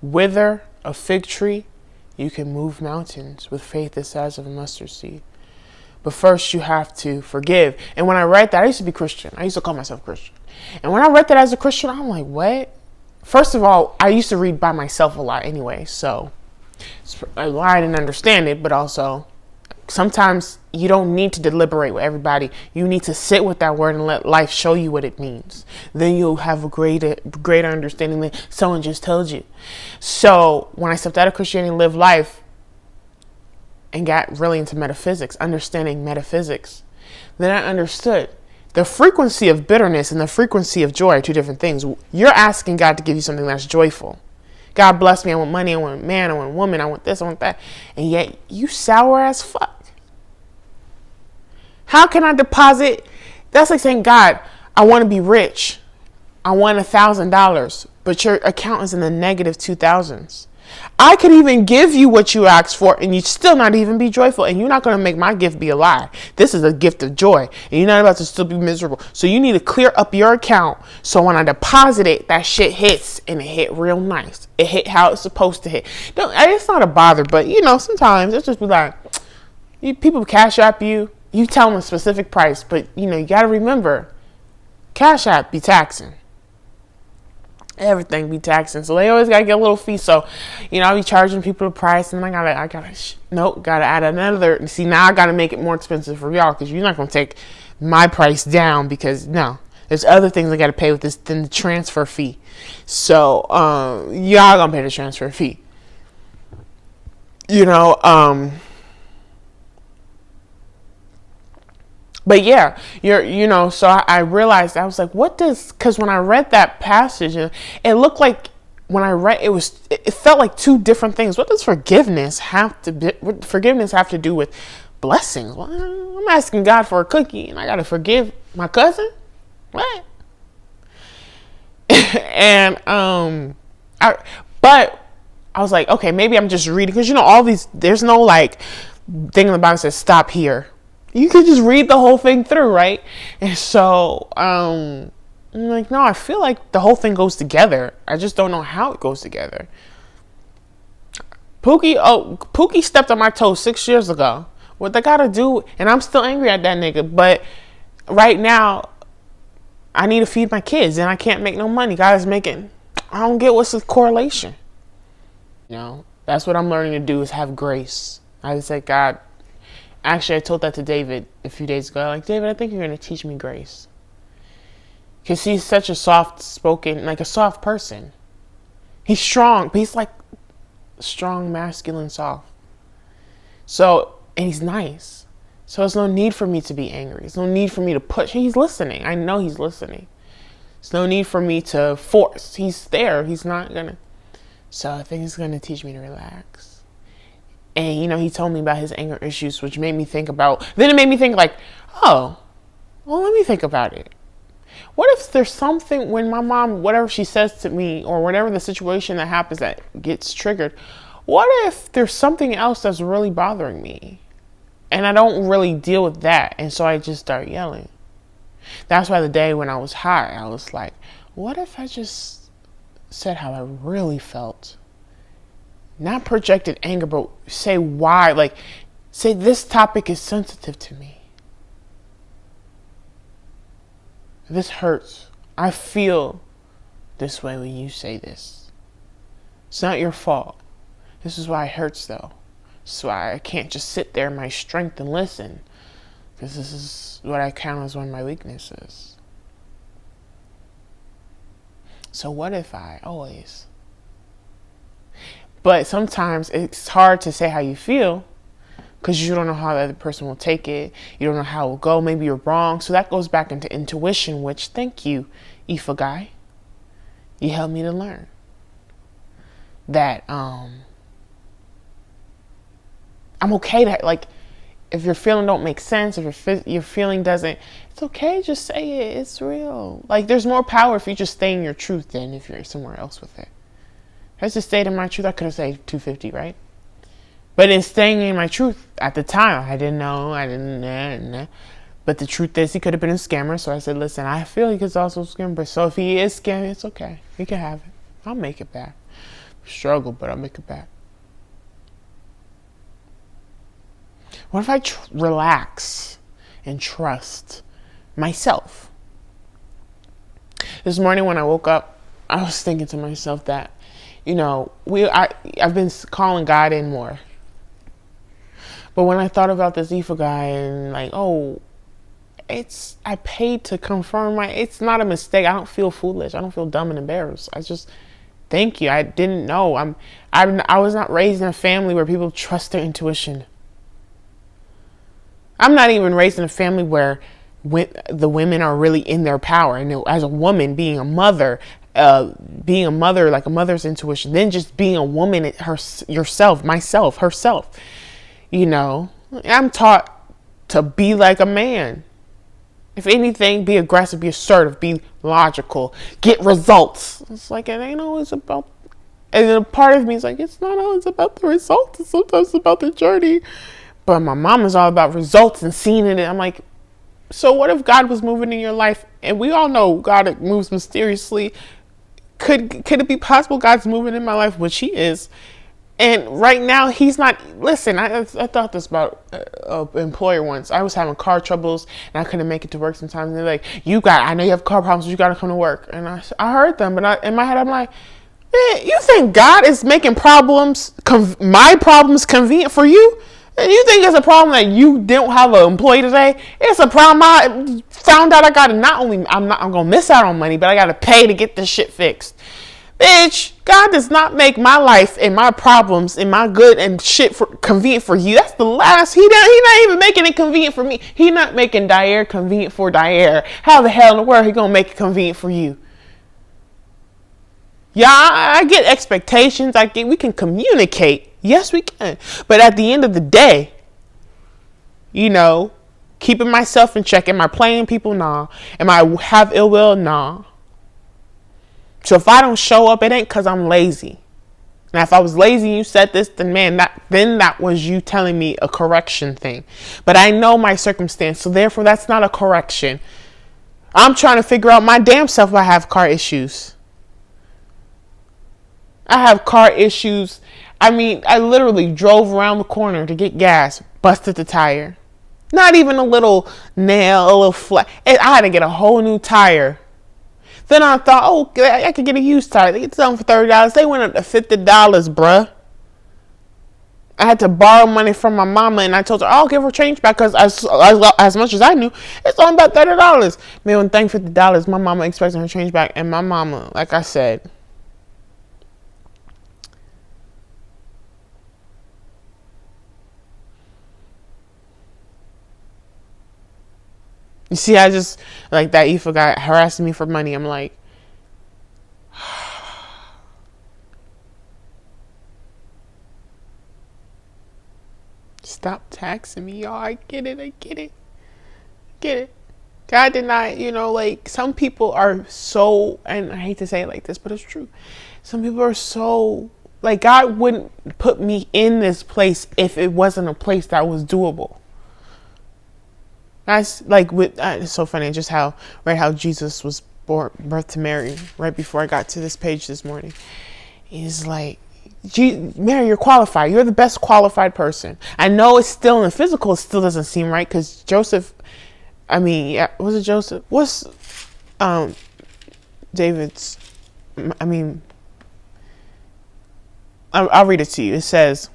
wither a fig tree. You can move mountains with faith the size of a mustard seed. But first you have to forgive. And when I read that, I used to be Christian. I used to call myself Christian. And when I read that as a Christian, I'm like, what? First of all, I used to read by myself a lot anyway. So I didn't understand it, but also sometimes you don't need to deliberate with everybody. You need to sit with that word and let life show you what it means. Then you'll have a greater understanding than someone just told you. So when I stepped out of Christianity and lived life and got really into metaphysics, understanding metaphysics, then I understood the frequency of bitterness and the frequency of joy are two different things. You're asking God to give you something that's joyful. God bless me. I want money. I want a man. I want a woman. I want this. I want that. And yet you sour as fuck. How can I deposit? That's like saying, God, I want to be rich. I want $1,000, but your account is in the negative 2000s. I could even give you what you asked for and you'd still not even be joyful. And you're not going to make my gift be a lie. This is a gift of joy. And you're not about to still be miserable. So you need to clear up your account. So when I deposit it, that shit hits and it hit real nice. It hit how it's supposed to hit. It's not a bother, but sometimes it's just be like, people cash app you. You tell them a specific price, but you got to remember, Cash App be taxing. Everything be taxing. So they always got to get a little fee. So, I'll be charging people the price and I gotta add another. See, now I got to make it more expensive for y'all because you're not going to take my price down because there's other things I got to pay with this than the transfer fee. So, y'all going to pay the transfer fee. But yeah, so I realized, I was like, because when I read that passage, it looked like when I read, it felt like two different things. What does forgiveness have to do with blessings? Well, I'm asking God for a cookie and I got to forgive my cousin? What? And, but I was like, okay, maybe I'm just reading because all these, there's no like thing in the Bible that says stop here. You could just read the whole thing through, right? And so, I'm like, no, I feel like the whole thing goes together. I just don't know how it goes together. Pookie stepped on my toes 6 years ago. What they gotta do, and I'm still angry at that nigga, but right now, I need to feed my kids, and I can't make no money. I don't get what's the correlation. That's what I'm learning to do is have grace. I just say, God, actually, I told that to David a few days ago. Like, David, I think you're going to teach me grace. Because he's such a soft-spoken, like a soft person. He's strong, but he's like strong, masculine, soft. So, and he's nice. So there's no need for me to be angry. There's no need for me to push. He's listening. I know he's listening. There's no need for me to force. He's there. He's not going to. So I think he's going to teach me to relax. And, he told me about his anger issues, which made me think about, then it made me think like, oh, well, let me think about it. What if there's something when my mom, whatever she says to me or whatever the situation that happens that gets triggered, what if there's something else that's really bothering me and I don't really deal with that? And so I just start yelling. That's why the day when I was high, I was like, what if I just said how I really felt? Not projected anger, but say why. Like, say this topic is sensitive to me. This hurts. I feel this way when you say this. It's not your fault. This is why it hurts though. This is why I can't just sit there in my strength and listen. Because this is what I count as one of my weaknesses. So what if I always... But sometimes it's hard to say how you feel because you don't know how the other person will take it. You don't know how it will go. Maybe you're wrong. So that goes back into intuition, which, thank you, Ifa guy. You helped me to learn that I'm okay to, like, if your feeling don't make sense, if your feeling doesn't, it's okay. Just say it. It's real. Like, there's more power if you just stay in your truth than if you're somewhere else with it. If I just stayed in my truth, I could have said 250, right? But in staying in my truth at the time, I didn't know. But the truth is, he could have been a scammer. So I said, listen, I feel he could also scam. But so if he is scamming, it's okay. He can have it. I'll make it back. Struggle, but I'll make it back. What if I relax and trust myself? This morning when I woke up, I was thinking to myself that, you know, I've been calling God in more. But when I thought about this Ifa guy and like, oh, I paid to confirm it's not a mistake. I don't feel foolish. I don't feel dumb and embarrassed. I just, thank you. I didn't know. I was not raised in a family where people trust their intuition. I'm not even raised in a family where the women are really in their power. And as a woman, being a mother, like a mother's intuition, then just being a woman herself, you know, I'm taught to be like a man. If anything, be aggressive, be assertive, be logical, get results. It's like, it ain't always about, and then a part of me is like, it's not always about the results. It's sometimes about the journey. But my mom is all about results and seeing it. I'm like, so what if God was moving in your life? And we all know God moves mysteriously. Could it be possible God's moving in my life, which he is? And right now he's not. Listen, I thought this about an employer once. I was having car troubles and I couldn't make it to work sometimes. And they're like, I know you have car problems, you got to come to work. And I heard them, but in my head, I'm like, you think God is making my problems convenient for you? And you think it's a problem that you don't have an employee today? It's a problem I found out I got to I'm going to miss out on money, but I got to pay to get this shit fixed. Bitch, God does not make my life and my problems and my good and shit convenient for you. That's the last. He not even making it convenient for me. He not making Daire convenient for Daire. How the hell in the world he going to make it convenient for you? Yeah, I get expectations. We can communicate. Yes, we can. But at the end of the day, you know, keeping myself in check. Am I playing people? Nah. Am I have ill will? Nah. So if I don't show up, it ain't because I'm lazy. Now, if I was lazy and you said this, then that was you telling me a correction thing. But I know my circumstance, so therefore that's not a correction. I'm trying to figure out my damn self if I have car issues. I have car issues. I mean, I literally drove around the corner to get gas, busted the tire. Not even a little nail, a little flat. I had to get a whole new tire. Then I thought, oh, I could get a used tire. They get something for $30. They went up to $50, bruh. I had to borrow money from my mama, and I told her, I'll give her change back because as much as I knew, it's only about $30. Man, when thank $50, my mama expecting her change back, and my mama, like I said, you see, I just, like that Ifa guy harassing me for money. I'm like, stop taxing me, y'all. I get it. God did not, like, some people are so, and I hate to say it like this, but it's true. Some people are so, like, God wouldn't put me in this place if it wasn't a place that was doable. That's like it's so funny just how Jesus was birthed to Mary right before I got to this page this morning. He's like, Mary, you're qualified. You're the best qualified person. I know it's still in the physical. It still doesn't seem right because Joseph, was it Joseph? David's, I mean, I'll read it to you. It says,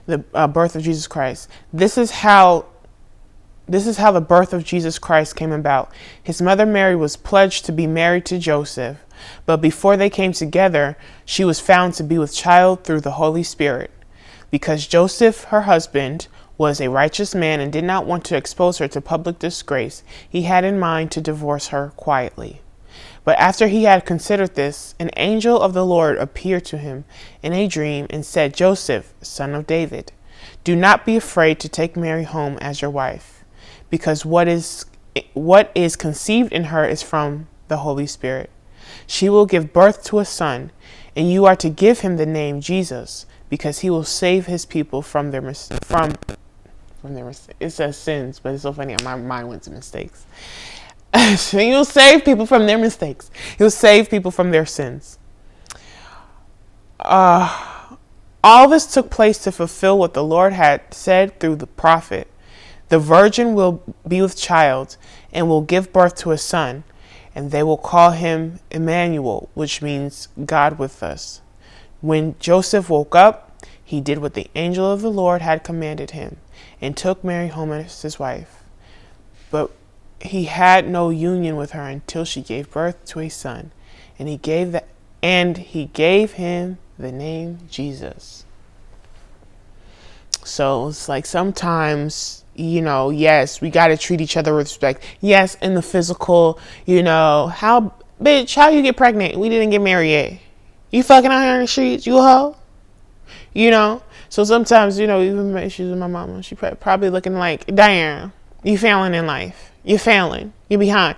the birth of Jesus Christ. This is how the birth of Jesus Christ came about. His mother Mary was pledged to be married to Joseph, but before they came together, she was found to be with child through the Holy Spirit. Because Joseph, her husband, was a righteous man and did not want to expose her to public disgrace, he had in mind to divorce her quietly. But after he had considered this, an angel of the Lord appeared to him in a dream and said, Joseph, son of David, do not be afraid to take Mary home as your wife, because what is conceived in her is from the Holy Spirit. She will give birth to a son, and you are to give him the name Jesus, because he will save his people from their it says sins, but it's so funny. My mind went to mistakes. So he will save people from their mistakes. He will save people from their sins. All this took place to fulfill what the Lord had said through the prophet. The virgin will be with child and will give birth to a son, and they will call him Emmanuel, which means God with us. When Joseph woke up, he did what the angel of the Lord had commanded him and took Mary home as his wife. But he had no union with her until she gave birth to a son, and he gave him the name Jesus. So it's like sometimes, yes, we got to treat each other with respect. Yes, in the physical, how you get pregnant? We didn't get married yet. You fucking out here in the streets, you a hoe? So sometimes, even she's my mama, she probably looking like, damn, you failing in life. You're failing. You're behind.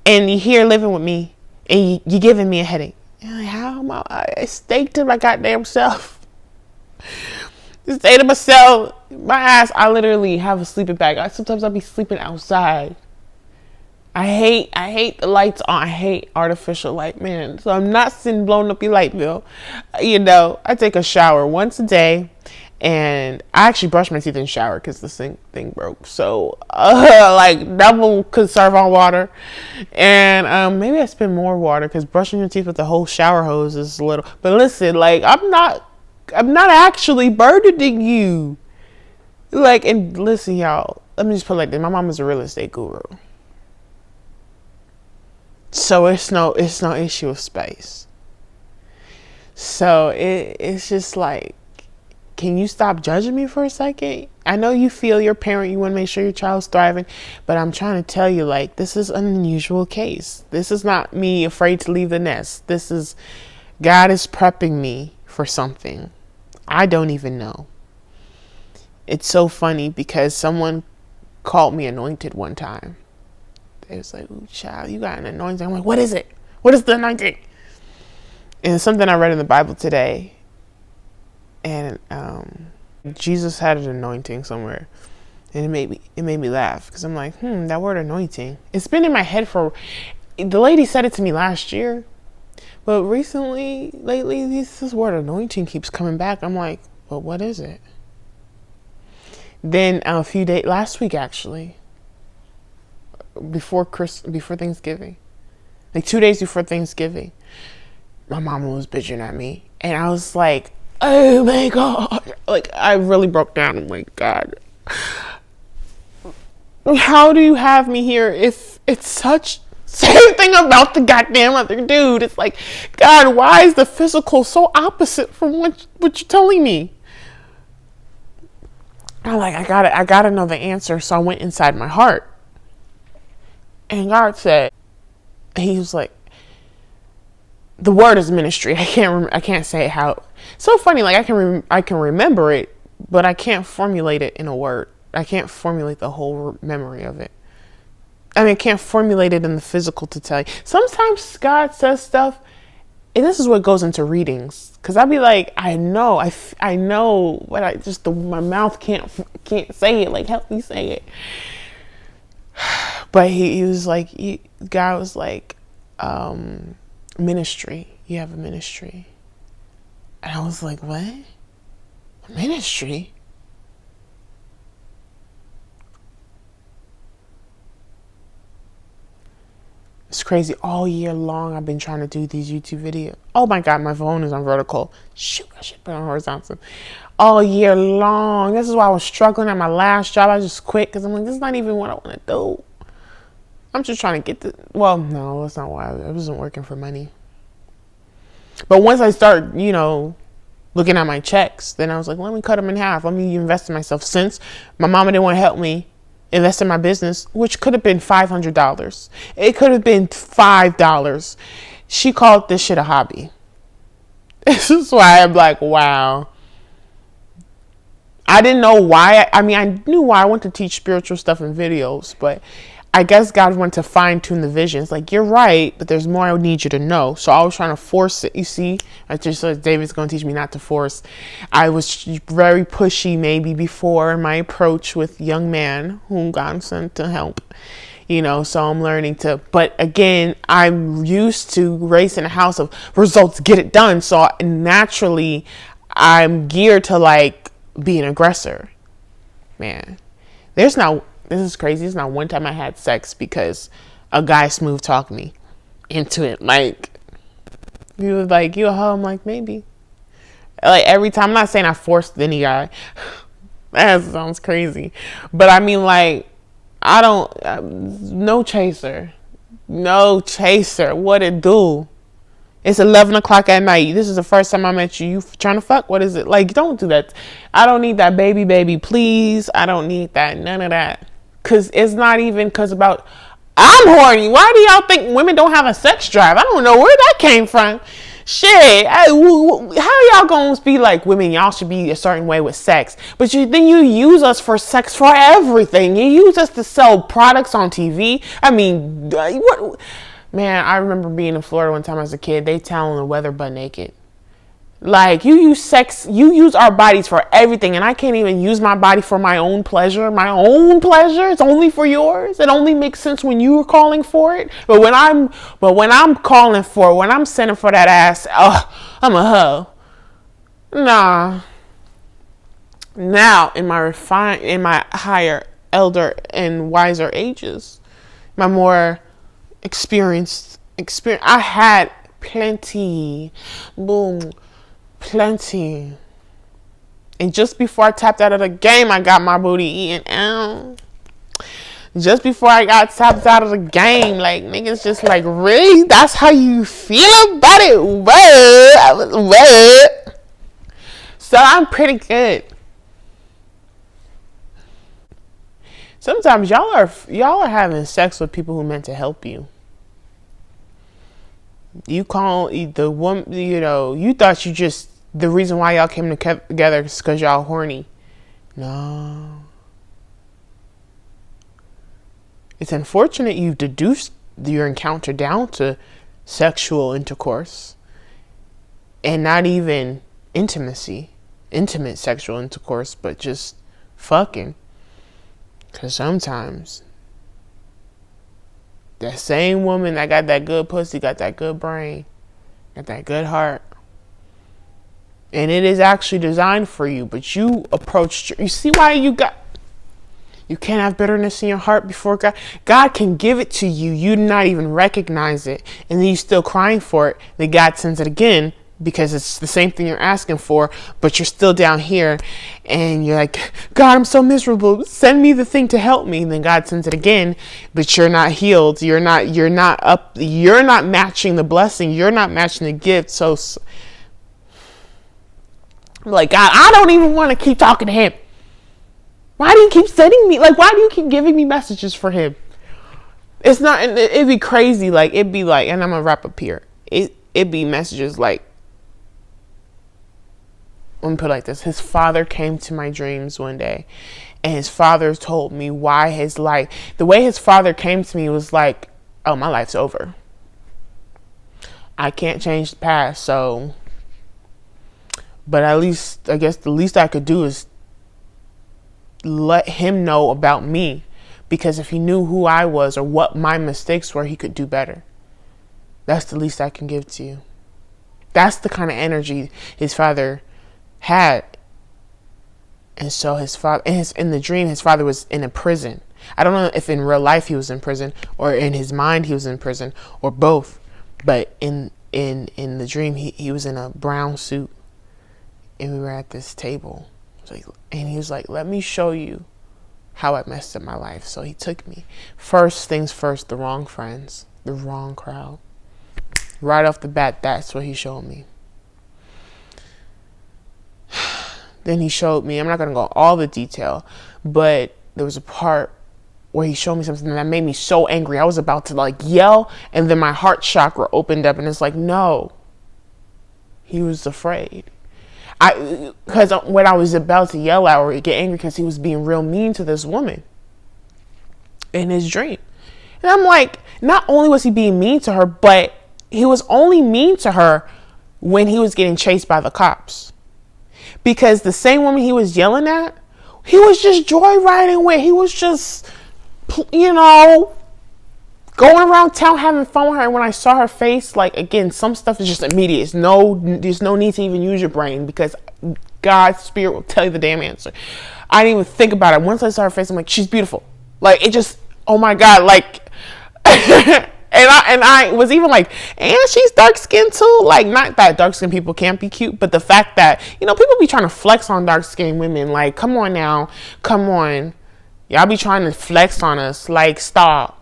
And you're here living with me, and you're giving me a headache. Like, how am I staked to my goddamn self? Stay to myself. My ass, I literally have a sleeping bag. Sometimes I'll be sleeping outside. I hate the lights on. I hate artificial light, man. So I'm not sitting blowing up your light bill. I take a shower once a day, and I actually brush my teeth in the shower because the sink thing broke. So, double conserve on water. And maybe I spend more water because brushing your teeth with the whole shower hose is a little. But listen, I'm not actually burdening you. And listen, y'all. Let me just put it like this. My mom is a real estate guru. So it's no issue of space. So it's just like, can you stop judging me for a second? I know you feel your parent, you want to make sure your child's thriving, but I'm trying to tell you, this is an unusual case. This is not me afraid to leave the nest. This is God is prepping me for something. I don't even know. It's so funny because someone called me anointed one time. It was like, ooh, child, you got an anointing. I'm like, what is it? What is the anointing? And it's something I read in the Bible today. And Jesus had an anointing somewhere. And it made me laugh. Because I'm like, that word anointing. It's been in my head the lady said it to me last year. But lately, this word anointing keeps coming back. I'm like, well, what is it? Then last week actually, before Thanksgiving, 2 days before Thanksgiving, my mama was bitching at me, and I was like, oh my God, I really broke down. I'm like, God, how do you have me here if it's such same thing about the goddamn other dude? It's like, God, why is the physical so opposite from what you're telling me? I'm like, I gotta know the answer. So I went inside my heart. And God said, he was like, the word is ministry. I can't say it how. So funny. I can remember it, but I can't formulate it in a word. I can't formulate the whole memory of it. I can't formulate it in the physical to tell you. Sometimes God says stuff, and this is what goes into readings. Cause I'll be like, I know, but my mouth can't say it. Help me say it. But he was like, God was like, ministry. You have a ministry. And I was like, what? A ministry? crazy. All year long, I've been trying to do these YouTube videos. Oh my God, my phone is on vertical. Shoot, I should put it on horizontal. All year long. This is why I was struggling at my last job. I just quit because I'm like, this is not even what I want to do. I'm just trying to get the, well, no, that's not why. I wasn't working for money. But once I start, looking at my checks, then I was like, let me cut them in half. Let me invest in myself. Since my mama didn't want to help me invest in my business, which could have been $500. It could have been $5. She called this shit a hobby. This is why I'm like, wow. I didn't know why. I knew why I wanted to teach spiritual stuff in videos, but I guess God wanted to fine tune the visions. Like, you're right, but there's more I need you to know. So I was trying to force it. You see, I just said David's going to teach me not to force. I was very pushy maybe before in my approach with young man whom God sent to help. So I'm learning to, but again, I'm used to raising a house of results, get it done. So naturally, I'm geared to like be an aggressor. Man, this is crazy. It's not one time I had sex because a guy smooth talked me into it. Like, he was like, you a hoe? I'm like, maybe. Like, every time, I'm not saying I forced any guy. That sounds crazy. But I mean, like, no chaser. No chaser. What it do? It's 11 o'clock at night. This is the first time I met you. You trying to fuck? What is it? Like, don't do that. I don't need that baby, please. I don't need that. None of that. Because it's not even I'm horny. Why do y'all think women don't have a sex drive? I don't know where that came from. Shit. How y'all gonna be like, women, y'all should be a certain way with sex? But then you use us for sex for everything. You use us to sell products on TV. I mean, what? Man, I remember being in Florida one time as a kid. They telling the weather butt naked. Like, you use our bodies for everything, and I can't even use my body for my own pleasure. My own pleasure, it's only for yours. It only makes sense when you are calling for it. But when I'm calling for it, when I'm sending for that ass, I'm a hoe. Nah. Now, in my higher, elder, and wiser ages, my more experienced, I had plenty. Boom. Plenty. And just before I tapped out of the game, I got my booty eaten out. Just before I got tapped out of the game, like, niggas just like, really? That's how you feel about it? What? So I'm pretty good. Sometimes y'all are having sex with people who meant to help you. You call the woman, you thought the reason why y'all came together is because y'all horny. No. It's unfortunate you've deduced your encounter down to sexual intercourse and not even intimate sexual intercourse, but just fucking. Because sometimes that same woman that got that good pussy, got that good brain, got that good heart, and it is actually designed for you, but you see why you can't have bitterness in your heart before God. God can give it to you. You not even recognize it. And then you still crying for it. Then God sends it again because it's the same thing you're asking for, but you're still down here and you're like, God, I'm so miserable. Send me the thing to help me. And then God sends it again, but you're not healed. You're not matching the blessing. You're not matching the gift. So like, God, I don't even want to keep talking to him. Why do you keep sending me? Like, why do you keep giving me messages for him? It's not, it'd be crazy. Like, it'd be like, and I'm going to wrap up here. It'd be messages like, let me put it like this. His father came to my dreams one day, and his father told me why his life, the way his father came to me was like, oh, my life's over. I can't change the past. So, but at least, I guess the least I could do is let him know about me, because if he knew who I was or what my mistakes were, he could do better. That's the least I can give to you. That's the kind of energy his father had. And so his father, in the dream, his father was in a prison. I don't know if in real life he was in prison or in his mind he was in prison or both. But in the dream, he was in a brown suit and we were at this table. And he was like, let me show you how I messed up my life. So he took me. First things first, the wrong friends, the wrong crowd. Right off the bat, that's what he showed me. Then he showed me, I'm not going to go all the detail, but there was a part where he showed me something that made me so angry. I was about to like yell, and then my heart chakra opened up and it's like, no, he was afraid. Because when I was about to yell out or get angry because he was being real mean to this woman in his dream. And I'm like, not only was he being mean to her, but he was only mean to her when he was getting chased by the cops. Because the same woman he was yelling at, he was just joyriding with. He was just, you know, going around town having fun with her. And when I saw her face, like, again, some stuff is just immediate. There's no need to even use your brain because God's spirit will tell you the damn answer. I didn't even think about it. Once I saw her face, I'm like, she's beautiful. Like, it just, oh my God, like, and I was even like, and she's dark skinned too. Like, not that dark skinned people can't be cute, but the fact that, you know, people be trying to flex on dark skinned women. Like, come on now, come on. Y'all be trying to flex on us. Like, stop.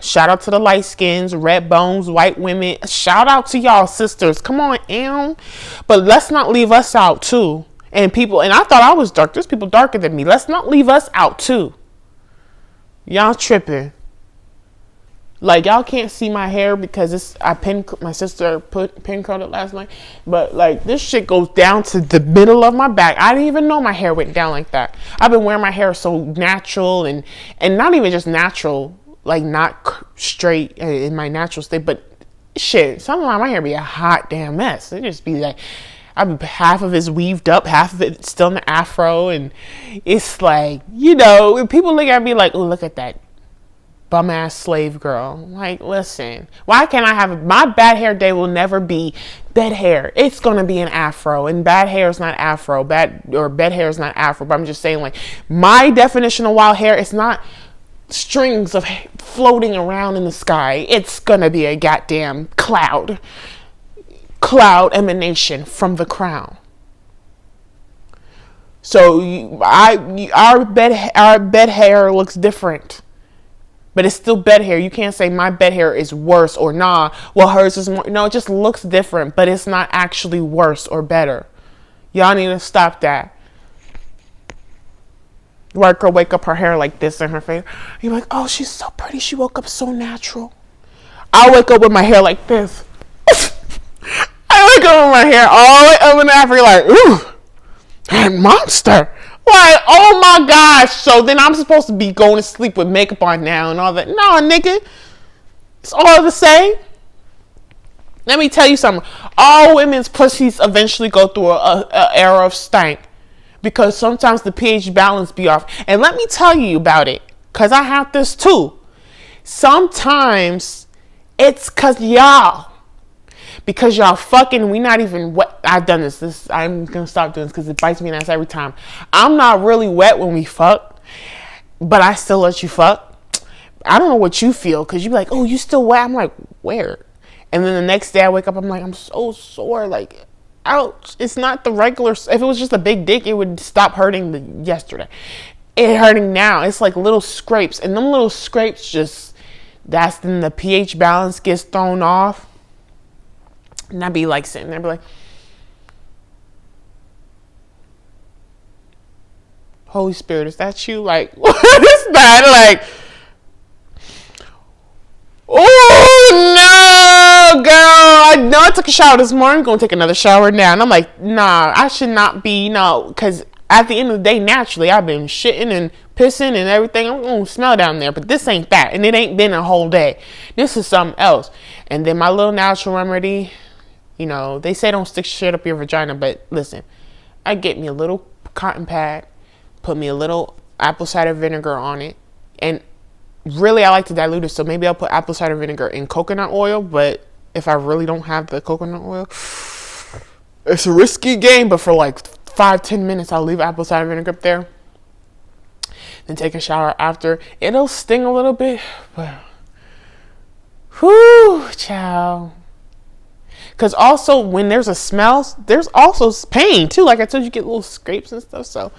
Shout out to the light skins, red bones, white women. Shout out to y'all sisters. Come on, but let's not leave us out too. And I thought I was dark. There's people darker than me. Let's not leave us out too. Y'all tripping. Like, y'all can't see my hair because my sister pin curled it last night. But like, this shit goes down to the middle of my back. I didn't even know my hair went down like that. I've been wearing my hair so natural and not even just natural, like not straight in my natural state, but shit, sometimes my hair be a hot damn mess. It just be like, half of it's weaved up, half of it's still in the afro, and it's like, you know, people look at me like, oh, look at that bum ass slave girl. Like, listen, why can't I have my bad hair day will never be bed hair. It's gonna be an afro, and bad hair is not afro. Bed hair is not afro. But I'm just saying, like, my definition of wild hair, it's not strings of floating around in the sky. It's gonna be a goddamn cloud emanation from the crown. So our bed hair looks different, but it's still bed hair. You can't say my bed hair is worse or nah, well, hers is more. No, it just looks different, but it's not actually worse or better. Y'all need to stop that. White girl wake up, her hair like this in her face. You're like, oh, she's so pretty. She woke up so natural. I wake up with my hair like this. I wake up with my hair all the way up in the afro, like, ooh, that monster. Like, oh my gosh. So then I'm supposed to be going to sleep with makeup on now and all that. No, nigga. It's all the same. Let me tell you something. All women's pussies eventually go through a era of stank. Because sometimes the pH balance be off. And let me tell you about it. Because I have this too. Sometimes it's because y'all fucking, we not even wet. I've done this. I'm going to stop doing this because it bites me in the ass every time. I'm not really wet when we fuck. But I still let you fuck. I don't know what you feel. Because you be like, oh, you still wet? I'm like, where? And then the next day I wake up. I'm like, I'm so sore. Like, ouch. It's not the regular. If it was just a big dick, it would stop hurting yesterday. It hurting now. It's like little scrapes. And them little scrapes that's then the pH balance gets thrown off. And I'd be like sitting there, be like, Holy Spirit, is that you? Like, what is that? Like, oh no, girl. I know I took a shower this morning. I'm going to take another shower now. And I'm like, nah, I should not be, because at the end of the day, naturally, I've been shitting and pissing and everything. I'm going to smell down there, but this ain't that. And it ain't been a whole day. This is something else. And then my little natural remedy, they say don't stick shit up your vagina, but listen, I get me a little cotton pad, put me a little apple cider vinegar on it, and really I like to dilute it, so maybe I'll put apple cider vinegar in coconut oil, but if I really don't have the coconut oil, it's a risky game, but for like 5-10 minutes I'll leave apple cider vinegar up there. then take a shower after. It'll sting a little bit, but whew, child. Because also when there's a smell, there's also pain too. Like I told you, get little scrapes and stuff. So